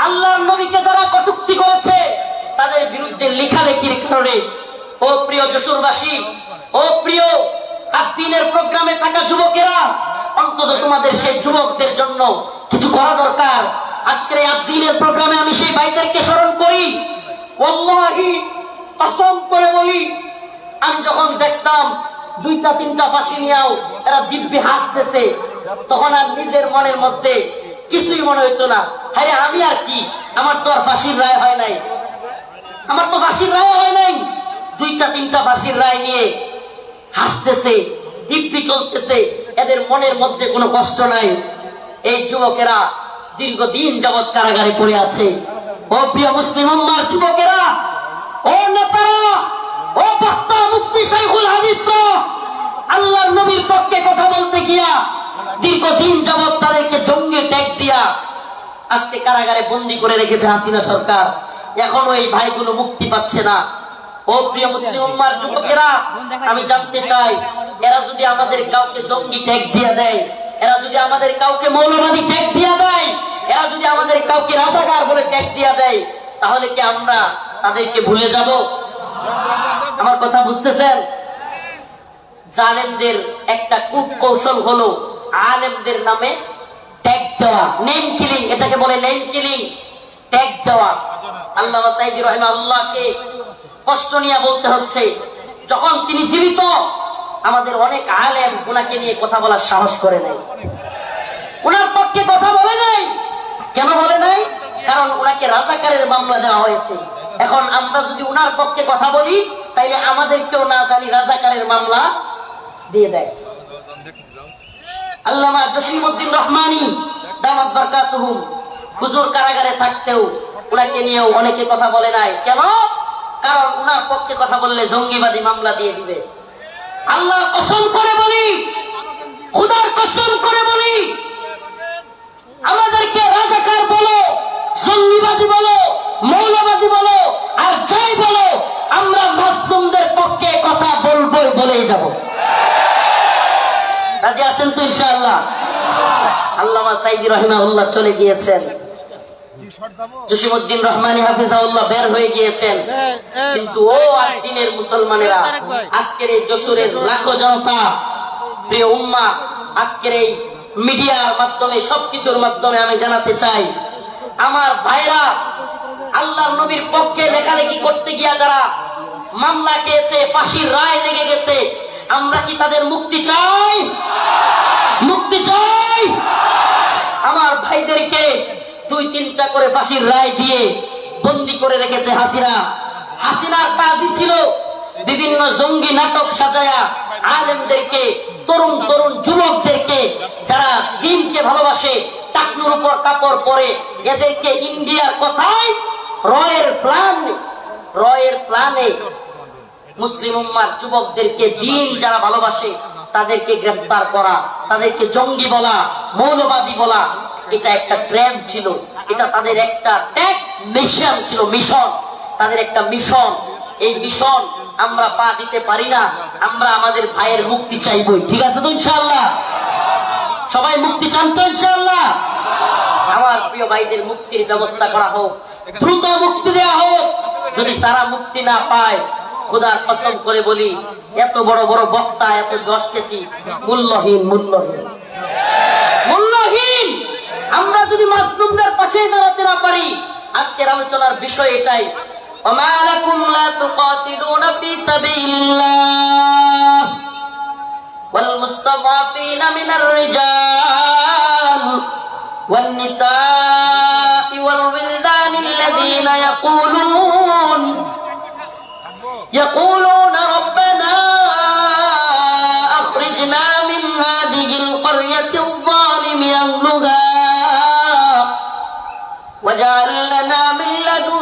[SPEAKER 1] আল্লাহর নবীকে যারা কটূক্তি করেছে তাদের বিরুদ্ধে লেখালেখির কারণে, ও প্রিয় যশোরবাসী, ও প্রিয় আদ্দিনের প্রোগ্রামে থাকা যুবকেরা, অন্তত তোমাদের সেই যুবকদের জন্য কিছু করা দরকার। আজকের এই আদ্দিনের প্রোগ্রামে আমি সেই ভাইদেরকে স্মরণ করি। ওয়াল্লাহি কসম করে বলি, আমি যখন দেখতাম 2টা 3টা ফাঁসি নিয়েও এরা দিব্যি হাসতেছে, তখন আর নিজের মনের মধ্যে কিছুই মনে হইতো না, হ্যাঁ আমি আর কি, আমার তো আর ফাঁসির রায় হয় নাই, আমার তো ফাঁসির রায় হয় নাই। 2টা 3টা ফাঁসির রায় নিয়ে হাসতেছে, দিব্যি চলতেছে, এদের মনের মধ্যে কোনো কষ্ট নাই। এই যুবকেরা দীর্ঘদিন যাবৎ কারাগারে পড়ে আছে। ও প্রিয় মুসলিম উম্মার যুবকেরা, ও নেতারা, ও বক্তা মুফতি শাইখুল হাদিসরা, আল্লাহর নবীর পক্ষে কথা বলতে গিয়া দীর্ঘদিন যাবৎ তাদেরকে জঙ্গি ট্যাগ দিয়া আজকে কারাগারে বন্দী করে রেখেছে হাসিনা সরকার। এখনো এই ভাইগুলো মুক্তি পাচ্ছে না। ও প্রিয় মুসলিম উম্মার যুবকেরা, আমি জানতে চাই, এরা যদি আমাদের কাউকে জঙ্গি ট্যাগ দিয়া দেয়, এরা যদি আমাদের কাউকে মৌলবাদী ট্যাগ দিয়া দেয়, এরা যদি আমাদের কাউকে রাজাকার বলে ট্যাগ দিয়া দেয়, তাহলে কি আমরা তাদেরকে ভুলে যাব? আমার কথা বুঝতেছেন? জালেমদের একটা কূটকৌশল হলো আলেমদের নামে ট্যাগ দেওয়া, নেম কিলিং, এটাকে বলে নেম কিলিং, ট্যাগ দেওয়া। আল্লামা সাঈদী রাহিমাহুল্লাহকে কষ্ট নিয়ে বলতে হচ্ছে, যখন তিনি জীবিত আমাদের অনেক আলেম ওনাকে নিয়ে কথা বলার সাহস করে নাই, ওনার পক্ষে কথা বলে নাই। কেন বলে নাই? কারণ ওনাকে রাজাকারের মামলা দেওয়া হয়েছে। এখন আমরা যদি ওনার পক্ষে কথা বলি, তাইলে আমাদেরকেও না জানি রাজাকারের মামলা দিয়ে দেয়। আল্লামা জসিমউদ্দিন রহমানী দামাত বারকাতুহুম হুজুর কারাগারে থাকতেও ওনাকে নিয়েও অনেকে কথা বলে নাই। কেন? কারণ ওনার পক্ষে কথা বললে জঙ্গিবাদী মামলা দিয়ে দিবে। আল্লাহর কসম করে বলি, খোদার কসম করে বলি, আমাদেরকে রাজাকার বলো, জঙ্গিবাদী বলো, মৌলবাদী বলো, আর যাই বলো, আমরা মাসলুমদের পক্ষে কথা বলবোই, বলেই যাব। রাজি আছেন তো ইনশাআল্লাহ? আল্লামা সাঈদী রাহিমাহুল্লাহ চলে গিয়েছেন, জসিমউদ্দিন রহমানী হাফিজাহুল্লাহ বের হয়ে গিয়েছেন, কিন্তু ও আদ্দিনের মুসলমানেরা, আজকের এই যশোরের লাখো জনতা, প্রিয় উম্মাহ, আজকের এই মিডিয়ার মাধ্যমে, সবকিছুর মাধ্যমে আমি জানাতে চাই, আমার ভাইরা আল্লাহর নবীর পক্ষে লেখালেখি করতে গিয়া যারা মামলা খেয়েছে, ফাঁসির রায় লেগে গেছে, আমরা কি তাদের মুক্তি চাই? মুক্তি চাই। আমার ভাইদেরকে 2-3টা করে ফাঁসির রায় দিয়ে বন্দী করে রেখেছে হাসিনা। হাসিনার কাজই ছিল বিভিন্ন জঙ্গি নাটক সাজায়া আলেমদেরকে, তরুণ তরুণ যুবকদেরকে যারা দিনকে ভালোবাসে, টাকনুর উপর কাপড় পরে, এদেরকে ইন্ডিয়ার কথায় রয়ের প্ল্যানে মুসলিম উম্মার যুবকদেরকে, দিন যারা ভালোবাসে তাদেরকে গ্রেফতার করা, তাদেরকে জঙ্গি বলা, মৌলবাদী বলা, এটা একটা ট্রেন্ড ছিল, এটা তাদের একটা ট্যাগ মিশন ছিল, মিশন, তাদের একটা মিশন। এই মিশন আমরা পা দিতে পারি না। আমরা আমাদের ভাইয়ের মুক্তি চাইবই, ঠিক আছে তো ইনশাআল্লাহ? সবাই মুক্তি চান তো ইনশাআল্লাহ? আমার প্রিয় ভাইদের মুক্তির ব্যবস্থা করা হোক, দ্রুত মুক্তি দেওয়া হোক। যদি তারা মুক্তি না পায়, খোদার কসম করে বলি, এত বড় বড় বক্তা, এত যশ খ্যাতি মূল্যহীন, মূল্যহীন, মূল্যহীন। আমরা যদি মাসলুমদের পাশে দাঁড়াতে না পারি, আজকের আলোচনার বিষয় এটাই, ওমা লাকুম লা তুকাতিলুনা ফি সাবিলিল্লাহ ওয়াল মুস্তাদাফিনা মিনার রিজাল ওয়ান নিসাই ওয়াল উইলদানিল্লাযীনা يقولون ربنا أخرجنا من هذه القرية الظالم أهلها واجعل لنا من لدنك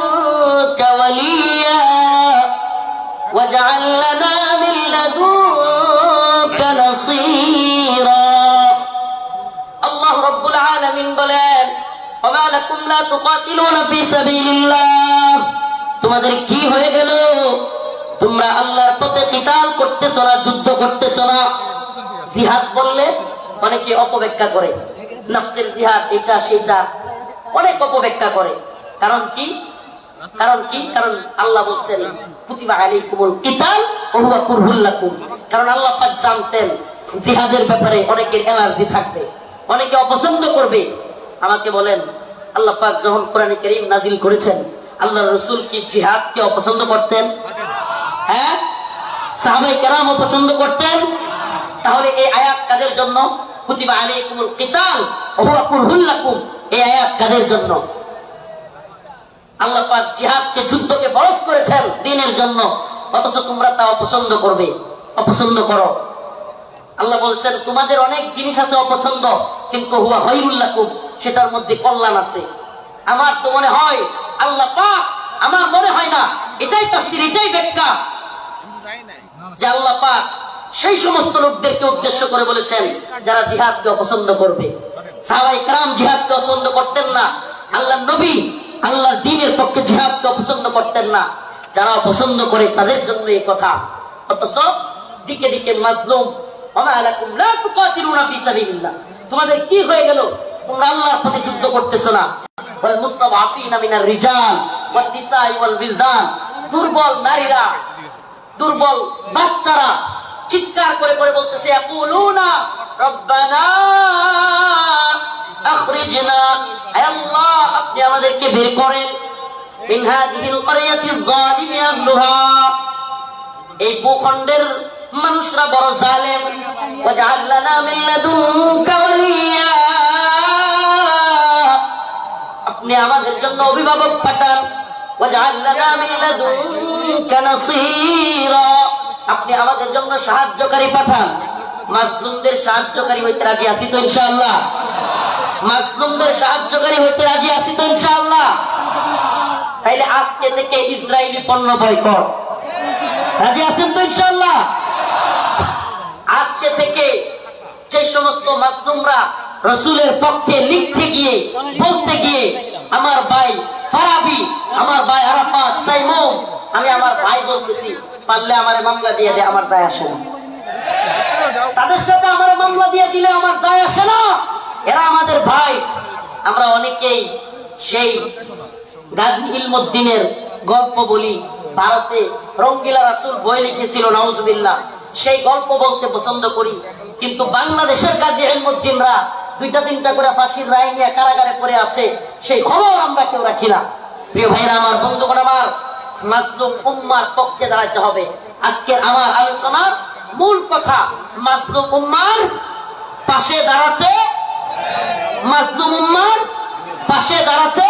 [SPEAKER 1] লাকুম লা তুকাতিলুনা ফি সাবিলিল্লাহ, তোমাদের কি হয়ে গেল? তোমরা আল্লাহর পথে কিতাল করতেছ না, যুদ্ধ করতেছ না। জিহাদ বললে অনেকে অপব্যাখ্যা করে, নফসের জিহাদ এটা সেটা অনেক অপব্যাখ্যা করে। কারণ কি? কারণ আল্লাহ বলছেন কুতিবা আলাইকুমুল কিতাল ওয়া হুয়া কুরহুল লাকুম। কারণ আল্লাহ পাক জানতেন জিহাদের ব্যাপারে অনেকের অ্যালার্জি থাকবে, অনেকে অপছন্দ করবে। আমাকে বলেন, আল্লাহ পাক যখন কোরআনে কারীম নাজিল করেছেন, আল্লাহর রাসূল কি জিহাদকে অপছন্দ করতেন? হ্যাঁ, সাহাবায়ে কেরাম অপছন্দ করতেন। তাহলে এই আয়াত কাদের জন্য? কুতিবা আলাইকুমুল কিতাল ওয়া হুয়া কুরহুল লাকুম, এই আয়াত কাদের জন্য? আল্লাহ পাক জিহাদকে, যুদ্ধকে ফরজ করেছেন দ্বীনের জন্য, অথচ তোমরা তা অপছন্দ করবে, অপছন্দ করো। আল্লাহ বলছেন তোমাদের অনেক জিনিস আছে অপছন্দ, কিন্তু হুয়া খায়রুল লাকুম, সেটার মধ্যে কল্যাণ আছে। আমার তো মনে হয় আল্লাহ পাক, আমার মনে হয় না, এটাই তাফসীর, এটাই ব্যাখ্যা, যে আল্লাহ পাক সেই সমস্ত লোকদেরকে উদ্দেশ্য করে বলেছেন যারা জিহাদকে অপছন্দ করবে। সাহাবায়ে কেরাম জিহাদকে পছন্দ করতেন না, আল্লাহর নবী আল্লাহর দ্বীনের পক্ষে জিহাদকে অপছন্দ করতেন না। যারা অপছন্দ করে তাদের জন্য এই কথা। অথচ দিকে দিকে মাজলুম, ওয়া লাকুম লা তুকাতিলুনা ফি সাবিলিল্লাহ, তোমাদের কি হয়ে গেল? তোমরা আল্লাহর পথে যুদ্ধ করতেছ না। ওয়াল মুস্তাদআফিনা মিনার রিজাল ওয়ান নিসাই ওয়াল বিলদান, দুর্বল নারীরা, দুর্বল বাচ্চারা চিৎকার করে করে বলতেছে ইয়াকুলুনা রব্বানা আখরিজনা, হে আল্লাহ আপনি আমাদেরকে বের করেন, মিন হাযিহিল ক্বরিয়াতিজ যালিমি আহলুহা, এই ভূখণ্ডের মানুষরা বড় জালেম, ওয়াজআল লানা মিন লাদুনকা ওয়ালিয়া, আপনি আমাদের জন্য অভিভাবক পাঠান, ওয়াজআল লানা মিন লাদুনকা নাসীরা, আপনি আমাদের জন্য সাহায্যকারী পাঠান। মাজলুমদের সাহায্যকারী হইতে রাজি আছি তো ইনশাআল্লাহ? মাজলুমদের সাহায্যকারী হইতে রাজি আছি তো ইনশাআল্লাহ? তাইলে আজকে থেকে ইসরায়েলি পণ্য বয়কট, রাজি আছেন তো ইনশাআল্লাহ? আজকে থেকে যে সমস্ত মাজলুমরা রাসূলের পক্ষে লিখতে গিয়ে, বলতে গিয়ে, আমার ভাই ফারাবি, আমার ভাই আরাফাত, সাইমুম, আমি আমার ভাই বলতেছি, পারলে আমারে মামলা দিয়ে দে, আমার যায় আসে না। তাদের সাথে আমার মামলা দিয়ে দিলে আমার যায় আসে না, এরা আমাদের ভাই। আমরা অনেকেই সেই গাজী ইলমুদ্দিনের গল্প বলি, ভারতে রঙ্গিলা রাসূল বই লিখেছিল, নাউজুবিল্লাহ, সেই গল্প বলতে পছন্দ করি। কিন্তু বাংলাদেশের গাজী ইলমুদ্দিনরা 2টা-3টা করে ফাঁসির রায় নিয়ে কারাগারে পড়ে আছে, সেই খবর আমরা কেউ রাখি না। প্রিয় ভাইরা আমার, বন্ধুগণ আমার, মাজলুম উম্মার পক্ষে দাঁড়াতে হবে। আজকের আমার আলোচনার মূল কথা মাজলুম উম্মার পাশে দাঁড়াতে, মাজলুম উম্মার পাশে দাঁড়াতে।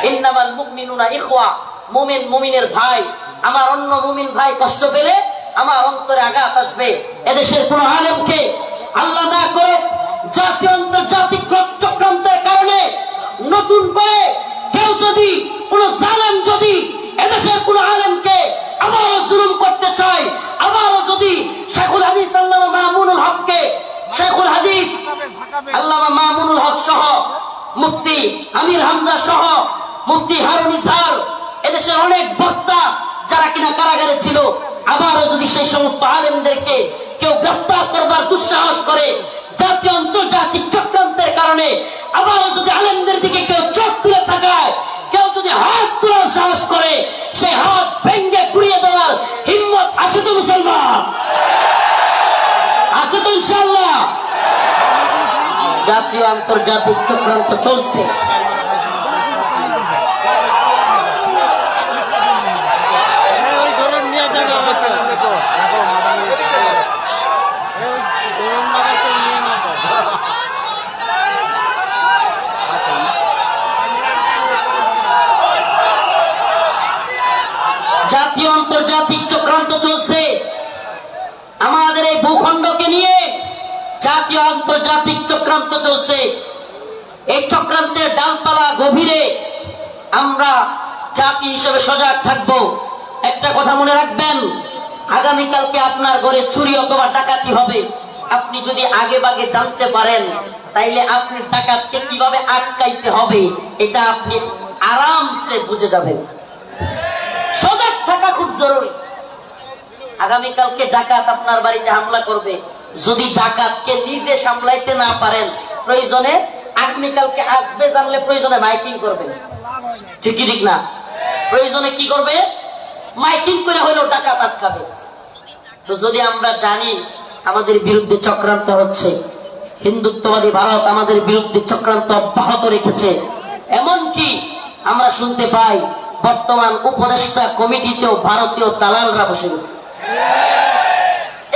[SPEAKER 1] ইন্নামাল মুমিনুনা ইখওয়া, মুমিন মুমিনের ভাই। আমার অন্য মুমিন ভাই কষ্ট পেলে আমার অন্তরে আঘাত আসবে। এদেশের কোন আলেমকে আল্লাহ না করে জাতীয় আন্তর্জাতিক চক্রান্তের কারণে নতুন করে কেউ যদি, কোন জালেম যদি এদেশের কোন আলেমকে আবারও জুলুম করতে চায়, আবারও যদি শেখুল হাদিস আল্লামা মামুনুল হককে, শেখুল হাদিস আল্লামা মামুনুল হক সহ, মুফতি আমির হামজা সহ, মুফতি হারুন ইজহার, এদেশের অনেক বক্তা যারা কিনা কারাগারে ছিল, আবারও যদি সেই সমস্ত আলেমদেরকে কেউ গ্রেফতার করবার দুঃসাহস করে, জাতীয় আন্তর্জাতিক চক্রান্তের কারণে আবারও যদি আলেমদের দিকে কেউ চোখ তুলে তাকায়, কেউ যদি হাত তোলার সাহস করে, সেই হাত ভেঙ্গে গুড়িয়ে দেওয়ার হিম্মত আছে তো মুসলমান? আছে তো ইনশাআল্লাহ? জাতীয় আন্তর্জাতিক চক্রান্ত চলছে। জাতীয় আন্তর্জাতিক চক্রান্ত চলছে আমাদের এই ভূখণ্ডকে নিয়ে, জাতীয় আন্তর্জাতিক চক্রান্ত চলছে। এই চক্রান্তের ডালপালা গভীরে আমরা জাতি হিসেবে সজাগ থাকব। একটা কথা মনে রাখবেন, আগামীকালকে আপনার ঘরে চুরি অথবা ডাকাতি হবে, আপনি যদি আগে ভাগে জানতে পারেন তাইলে আপনি ডাকাতকে কিভাবে আটকাইতে হবে এটা আপনি আরামসে বুঝে যাবেন। সজাগ থাকা খুব জরুরি। আগামীকালকে ডাকাত আপনার বাড়িতে হামলা করবে, যদি ডাকাতকে নিজে সামলাইতে না পারেন প্রয়োজনে আগামীকালকে আসবে জানলে প্রয়োজনে মাইকিং করবেন, ঠিকই ঠিক না? প্রয়োজনে কি করবে? মাইকিং করে হইলেও ডাকাত আটকাবে। তো যদি আমরা জানি আমাদের বিরুদ্ধে চক্রান্ত হচ্ছে, হিন্দুত্ববাদী ভারত আমাদের বিরুদ্ধে চক্রান্ত অব্যাহত রেখেছে, এমনকি আমরা শুনতে পাই বর্তমান উপদেষ্টা কমিটিতেও ভারতীয় দালালরা বসে গেছে।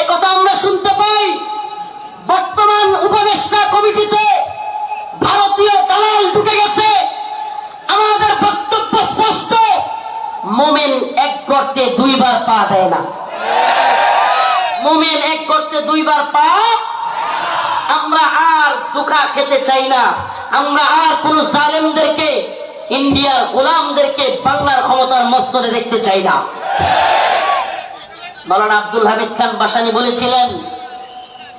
[SPEAKER 1] একথা আমরা শুনতে পাই, বর্তমান উপদেষ্টা কমিটিতে ভারতীয় দালাল ঢুকে গেছে। আমাদের বক্তব্য স্পষ্ট, মুমিন এক গর্তে দুইবার পা দেয় না। মুমিন এক গর্তে দুইবার পা। আমরা আর ধোঁকা খেতে চাই না। আমরা আর কোন জালেমদেরকে, ইন্ডিয়ার গোলামদেরকে বাংলার ক্ষমতার মস্তদে দেখতে চাই না। মাওলানা আব্দুল হামিদ খান বাসানী বলেছিলেন,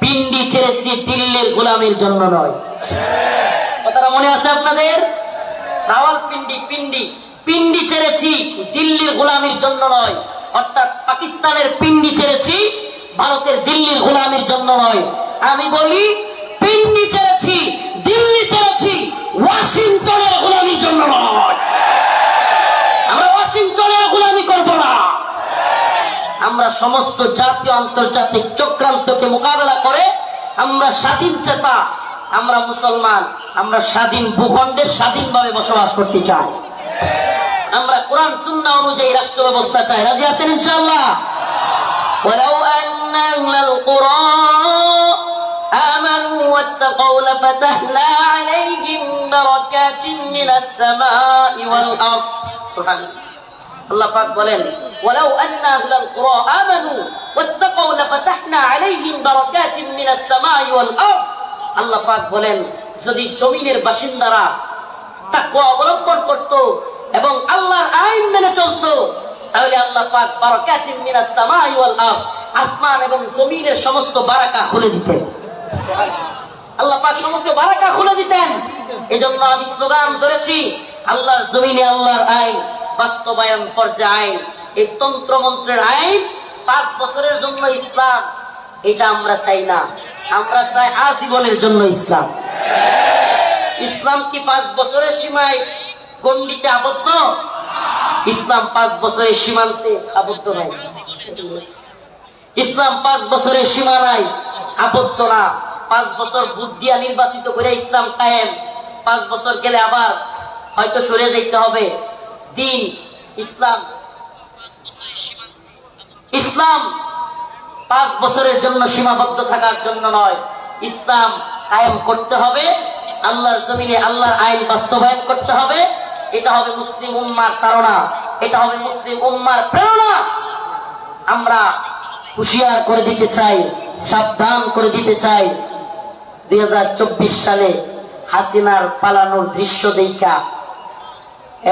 [SPEAKER 1] পিন্ডি ছেড়েছি দিল্লির গোলামের জন্য নয়। কথাটা মনে আছে আপনাদের? রাওয়ালপিন্ডি পিন্ডি ছেড়েছি দিল্লির গোলামের জন্য নয়, অর্থাৎ পাকিস্তানের পিন্ডি ছেড়েছি ভারতের দিল্লির গোলামের জন্য নয়। আমি বলি পিন্ডি ছেড়েছি, দিল্লি ছেড়েছি ওয়াশিংটনের গোলামির জন্য নয়। আমরা ওয়াশিংটনের গোলামি করব না। আমরা সমস্ত জাতীয় আন্তর্জাতিক চক্রান্তকে মোকাবেলা করে আমরা স্বাধীন চেতা, আমরা মুসলমান, আমরা স্বাধীন ভূখণ্ডে স্বাধীনভাবে বসবাস করতে চাই। আমরা কোরআন সুন্নাহ অনুযায়ী রাষ্ট্র ব্যবস্থা চাই। রাজি আছেন ইনশাআল্লাহ? ওয়ালাউ আন্না আহলাল কুরআ আমানু ওয়াত্তাকাউ লাফাতাহনা আলাইহিম বারাকাতিন মিনাস সামাই ওয়াল আরদ। সুবহানাল্লাহ। আল্লাহ পাক বলেন, ওয়ালাউ আন্না আহলাল কুরআ আমানু ওয়াত্তাকাউ লাফাতাহনা আলাইহিম বারাকাতিন মিনাস সামাই ওয়াল আরদ। আল্লাহ পাক বলেন, যদি জমিনের বাসিন্দারা তাকওয়া অবলম্বন করত এবং আল্লাহর আইন মেনে চলতো, তাহলে আল্লাহ পাক বারাকাতিন মিনাস সামাই ওয়াল আরদ, আসমান এবং জমিনের সমস্ত বারাকা খুলে দিতেন। আল্লাহ পাক সমস্ত বারাকা খুলে দিতেন। এজন্য আমি স্লোগান ধরেছি, আল্লাহর জমিনে আল্লাহর আইন বাস্তবায়ন ফরজে আইন। এই তন্ত্র মন্ত্রের আইন 5 বছরের জন্য ইসলাম, এটা আমরা চাই না। আমরা চাই আজীবনের জন্য ইসলাম। ইসলাম কি 5 বছরের সীমায় গণ্ডিতে আবদ্ধ? ইসলাম 5 বছরের সীমান্তে আবদ্ধ নাই। ইসলাম 5 বছরের সীমানায় আবদ্ধ না। 5 বছর ভোট দিয়া নির্বাচিত করে ইসলাম কায়েম। 5 বছর গেলে আবার হয়তো সরে যেতে হবে। দিন ইসলাম, ইসলাম 5 বছরের জন্য সীমাবদ্ধ থাকার জন্য নয়। ইসলাম কায়েম করতে হবে, আল্লাহর জমিনে আল্লাহর আইন বাস্তবায়ন করতে হবে। এটা হবে মুসলিম উম্মার তাড়না, এটা হবে মুসলিম উম্মার প্রেরণা। আমরা হুঁশিয়ার করে দিতে চাই, সাবধান করে দিতে চাই। 2024 সালে হাসিনার পালানোর দৃশ্য দেখা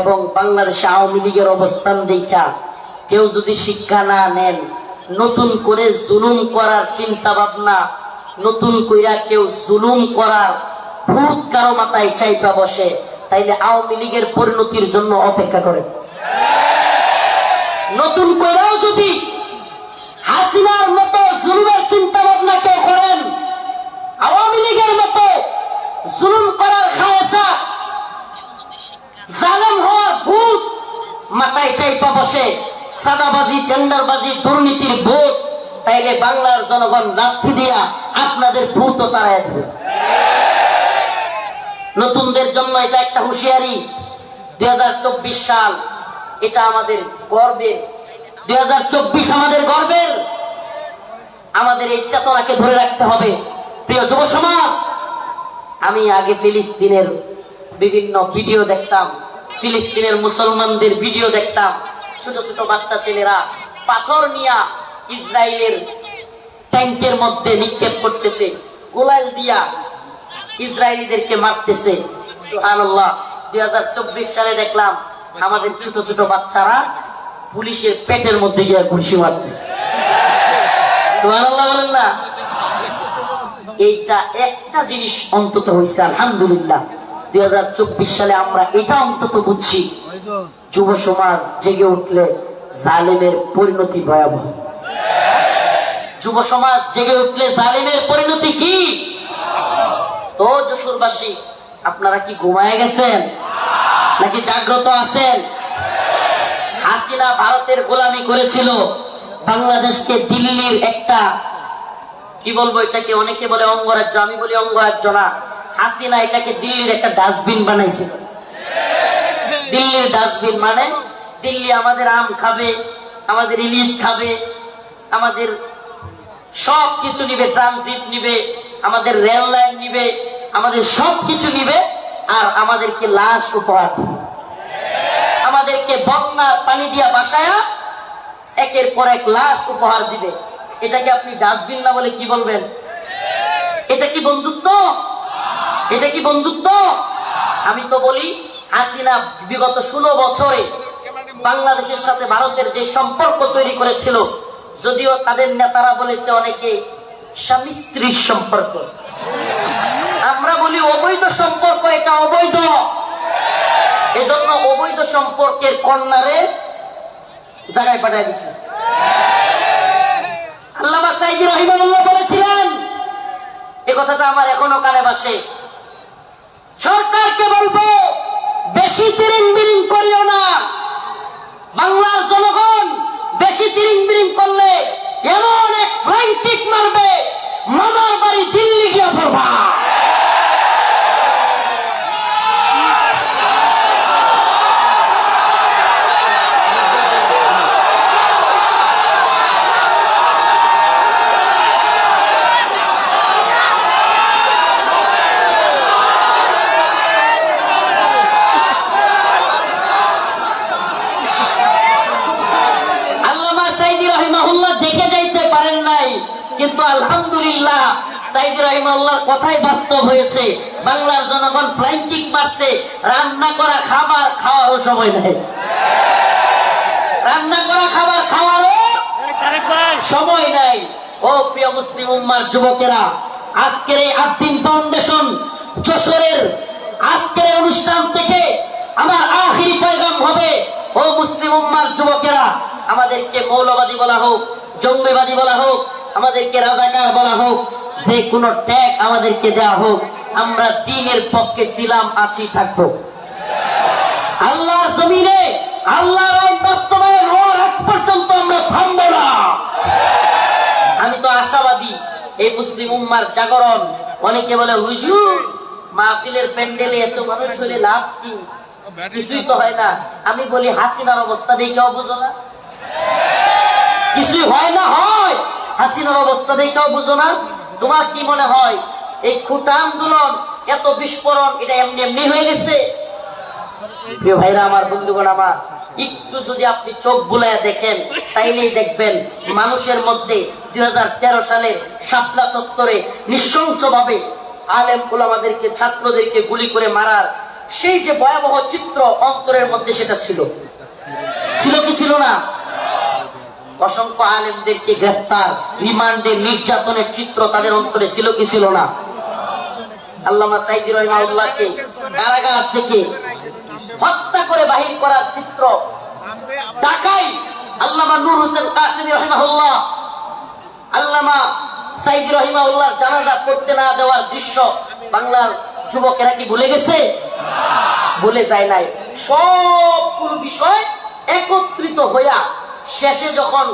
[SPEAKER 1] এবং বাংলাদেশে আওয়ামী লীগের অবস্থান দেখা কেউ যদি শিক্ষা না নেন, নতুন করে জুলুম করার চিন্তা ভাবনা, নতুন কইরা কেউ জুলুম করার ভূত কারো মাথায় চাইপা বসে, তাইলে আওয়ামী লীগের পরিণতির জন্য অপেক্ষা করে। নতুন কইরাও যদি হাসিনার মতো জুলুমের চিন্তা ভাবনা কেউ করেন, আওয়ামী লীগের মতো জুলুম করার খায়েশা, জালেম হওয়ার ভূত মাথায় চাইপা বসে, সাদাবাজি, টেন্ডারবাজি, দুর্নীতির ভূত, তাইলে বাংলার জনগণ লাথি দিয়া আপনাদের ভূতও তাড়ায় দেবে। নতুনদের জন্য এটা একটা হুঁশিয়ারি। 2024 সাল এটা আমাদের গর্বের। 2024 আমাদের গর্বের। আমাদের এই চেতনাকে ধরে রাখতে হবে। প্রিয় যুব সমাজ, আমি আগে ফিলিস্তিনের বিভিন্ন ভিডিও দেখতাম, ফিলিস্তিনের মুসলমানদের ভিডিও দেখতাম। ছোট ছোট বাচ্চা ছেলেরা পাথর নিয়ে ইসরায়েলের ট্যাঙ্কের মধ্যে নিক্ষেপ করতেছে, গোলাল দিয়া ইসরায়েলিদেরকে মারতেছে। সুবহানাল্লাহ। 2024 সালে দেখলাম আমাদের ছোট ছোট বাচ্চারা পুলিশের পেটের মধ্যে গিয়ে ঘুষি মারতেছে। সুবহানাল্লাহ বলেন না? এইটা একটা জিনিস অন্তত হয়েছে আলহামদুলিল্লাহ। 2024 সালে আমরা এটা অন্তত বুঝছি, যুব সমাজ জেগে উঠলে জালেমের পরিণতি ভয়াবহ। যুব সমাজ জেগে উঠলে জালেমের পরিণতি কি? তো যশোরবাসী, আপনারা কি ঘুমায় গেছেন নাকি জাগ্রত আছেন? হাসিনা ভারতের গোলামি করেছিল, বাংলাদেশকে দিল্লির একটা কি বলবো, এটাকে অনেকে বলে অঙ্গরাজ্য, আমি বলি অঙ্গরাজ্য না। হাসিনা এটাকে দিল্লির একটা ডাস্টবিন বানাইছিল। দিল্লির ডাস্টবিন মানে দিল্লি আমাদের আম খাবে, আমাদের ইলিশ খাবে, আমাদের সব কিছু নিবে, ট্রানজিট নিবে, আমাদের রেল লাইন নিবে, আমাদের সব কিছু নিবে, আর আমাদেরকে লাশ উপহার দিবে, আমাদেরকে বন্যার পানি দিয়া বাসায়া একের পর এক লাশ উপহার দিবে। এটাকে আপনি ডাস্টবিন না বলে কি বলবেন? এটা কি বন্ধুত্ব? এটা কি বন্ধুত্ব? আমি তো বলি, হাসিনা বিগত 16 বছরে বাংলাদেশের সাথে ভারতের যে সম্পর্ক তৈরি করেছিল, যদিও তাদের নেতারা বলেছে অনেকে স্বামী স্ত্রীর সম্পর্ক, আমরা বলি অবৈধ সম্পর্ক, এটা অবৈধ। এজন্য অবৈধ সম্পর্কের কন্যারে জায়গায় পাঠিয়ে দিছে। আল্লামা সাইদি রাহিমাহুল্লাহ বলেছিলেন, এই কথাটা আমার এখনো কানে ভাসে, সরকারকে বলবো বেশি তিরিং বিরিং করিও না, বাংলার জনগণ বেশি তিরিং বিরিং করলে এমন এক ফ্লাইং কিক মারবে, মামার বাড়ি দিল্লি গিয়া পড়বা। দেখে যাইতে পারেন নাই, কিন্তু আলহামদুলিল্লাহ সাইদি রাহিমাহুল্লাহর কথাই বাস্তব হয়েছে। বাংলার জনগণ ফ্লাইং কিক মারছে, রান্না করা খাবার খাওয়ারও সময় নেই, রান্না করা খাবার খাওয়ারও সময় নাই। ও প্রিয় মুসলিম উম্মার যুবকেরা, আজকের এই আদ্দিন ফাউন্ডেশন যশোরের আজকের অনুষ্ঠান থেকে আমার আখিরি পয়গাম হবে, ও মুসলিম উম্মার যুবকেরা, আমাদেরকে মৌলবাদী বলা হোক, জঙ্গিবাদী বলা হোক, আমাদেরকে রাজাকার বলা হোক, যে কোনো ট্যাগ আমাদেরকে দেওয়া হোক, আমরা দ্বীনের পক্ষে ছিলাম, আছি, থাকবো। আল্লাহর জমিনে আল্লাহর আইন বাস্তবায়ন হওয়ার আগ পর্যন্ত আমরা থামবো না। আমি তো আশাবাদী, এই মুসলিম উম্মার জাগরণ। অনেকে বলে হুজুর মাহফিলের প্যান্ডেলে এত মানুষ হলে লাভ কি? কিছুই তো হয় না। আমি বলি হাসিনার অবস্থা দেখেও বুঝো না? কিছুই হয় না, হয় হাসিনার অবস্থা দেখেও বুঝো না? তোমার কি মনে হয় এই খুঁটা আন্দোলন, এত বিস্ফোরণ, এটা এমনি এমনি হয়ে গেছে? প্রিয় ভাইরা আমার, বন্ধুগণ আমার, একটু যদি আপনি চোখ বুলাইয়া দেখেন, তাইলেই দেখবেন মানুষের মধ্যে 2013 সালে শাপলা চত্বরে নৃশংসভাবে আলেম উলামাদেরকে, ছাত্রদেরকে গুলি করে মারার সেই যে ভয়াবহ চিত্র অন্তরের মধ্যে, সেটা ছিল কি ছিল না? অসংখ্য আলেমদেরকে গ্রেফতার, রিমান্ডে, নির্যাতনের চিত্র তাদের অন্তরে ছিল কি ছিল না? আল্লামা সাইদি রাহিমাহুল্লাহকে কারাগার থেকে হত্যা করে বাহির করার চিত্র, ঢাকায় আল্লামা নূর হোসেন কাসেমী রাহিমাহুল্লাহ, আল্লামা সাইদি রাহিমাহুল্লাহর জানাজা করতে না দেওয়ার দৃশ্য বাংলার যুবকেরা কি ভুলে গেছে? ভুলে যায় নাই। সবগুলো বিষয় একত্রিত হইয়া শেষে যখন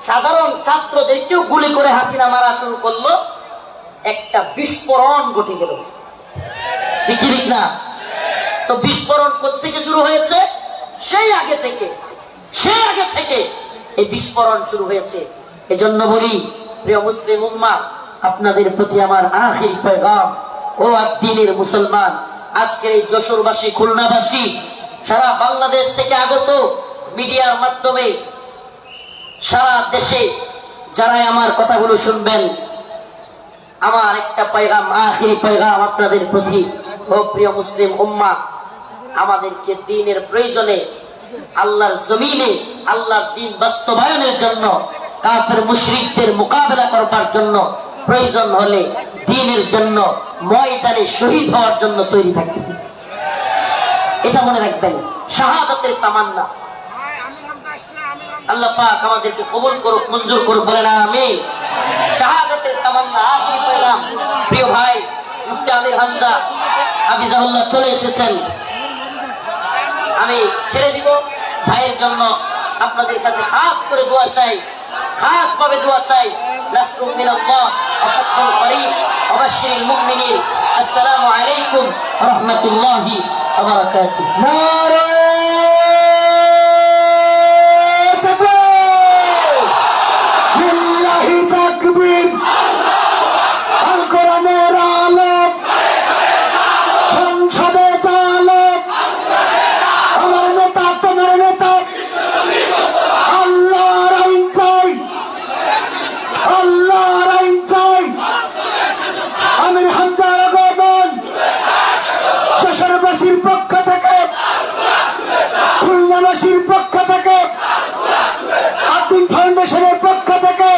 [SPEAKER 1] সাধারণ ছাত্রদেরকেও গুলি করে হাসিনা মারা শুরু করলো, একটা বিস্ফোরণ ঘটে গেল। ঠিক না? তো বিস্ফোরণ কোত্থেকে শুরু হয়েছে? সেই আগে থেকে এই বিস্ফোরণ শুরু হয়েছে। এজন্য বলি, প্রিয় মুসলিম উম্মাহ, আপনাদের প্রতি আমার আখির পয়গাম, ও আদ্দিনের মুসলমান, আজকের এই যশোরবাসী, খুলনাবাসী, সারা বাংলাদেশ থেকে আগত মিডিয়ার মাধ্যমে সারা দেশে যারাই আমার কথাগুলো শুনবেন, আমার একটা পয়গাম, আখিরি পয়গাম আপনাদের প্রতি। ও প্রিয় মুসলিম উম্মাহ, আমাদেরকে দ্বীনের প্রয়োজনে, আল্লাহর জমিনে আল্লাহর দ্বীন বাস্তবায়নের জন্য, কাফের মুশরিকদের মোকাবেলা করবার জন্য প্রয়োজন হলে দ্বীনের জন্য ময়দানে শহীদ হওয়ার জন্য তৈরি থাকতে হবে। এটা মনে রাখবেন, শাহাদাতের তামান্না। আল্লাহ পাক আমাদেরকে কবুল করুক, মঞ্জুর করুক, বলেন আমিন। শাহাদাতের তামান্না আখেরি পেলাম। প্রিয় ভাই মুফতি আমির হামজা হাফিজাহুল্লাহ চলে এসেছেন। আমি ছেড়ে দিব ভাইয়ের জন্য। আপনাদের কাছে খাস করে দোয়া চাই, খাস ভাবে দোয়া চাই। নাসরুম মিনাল্লাহ ওয়া ফাতহুন করিম ওয়া বাশশিরিল মুমিনিন। আসসালামু আলাইকুম ওয়া রাহমাতুল্লাহি ওয়া বারাকাতুহু।
[SPEAKER 2] নারে তাকবীর, আল কোরআনের আলো, সংসদে চালো, আমার নেতা তোমার নেতা, আল্লাহর আইন চাই, আল্লাহর আইন চাই। আমির হামজার আগমন যশোরবাসীর পক্ষ থেকে, খুলনাবাসীর পক্ষ থেকে, আতিক ফাউন্ডেশনের পক্ষ থেকে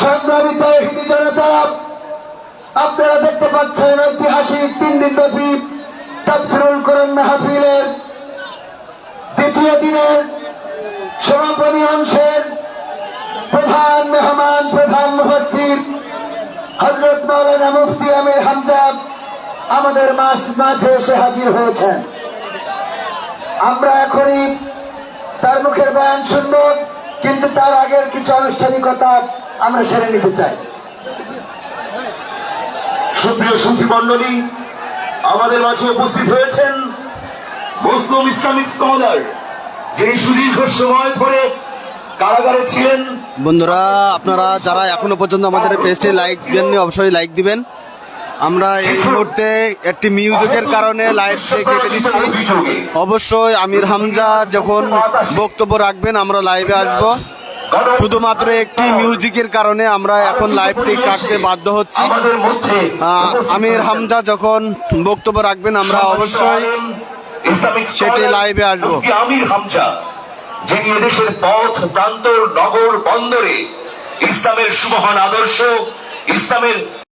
[SPEAKER 2] সংগ্রামী তৌহিদি জনতা, আপনারা দেখতে পাচ্ছেন ঐতিহাসিক 3 দিনব্যাপী তাফসীরুল কোরআন মাহফিলের দ্বিতীয় দিনের সমাপনী অংশের প্রধান মেহমান, প্রধান মুফাসসির হযরত মাওলানা মুফতি আমির হামজা আমাদের মাঝে এসে হাজির হয়েছেন। আমরা এখনই তার মুখের বয়ান শুনব, কিন্তু তার আগের কিছু আনুষ্ঠানিকতা আমরা সেরে নিতে চাই।
[SPEAKER 3] সুপ্রিয় সুধী মণ্ডলী, আমাদের মাঝে উপস্থিত হয়েছেন মুসলিম ইসলামিক স্কলার, যিনি সুদীর্ঘ সময় ধরে কারাগারে ছিলেন।
[SPEAKER 4] বন্ধুরা, আপনারা যারা এখনো পর্যন্ত আমাদের পেজটি লাইক দেননি অবশ্যই লাইক দিবেন। আমরা এই মুহূর্তে একটি মিউজিকের কারণে লাইভটি কেটে দিচ্ছি। অবশ্যই আমির হামজা যখন বক্তব্য রাখবেন আমরা লাইভে আসব। শুধুমাত্র একটি মিউজিকের কারণে আমরা এখন লাইভটি কাটতে বাধ্য হচ্ছি। আমির হামজা যখন বক্তব্য রাখবেন আমরা অবশ্যই সেটি লাইভে আসবো।
[SPEAKER 3] আমির হামজা, যিনি এদেশের পথ প্রান্তর নগর বন্দরে ইসলামের সুমহান আদর্শ, ইসলামের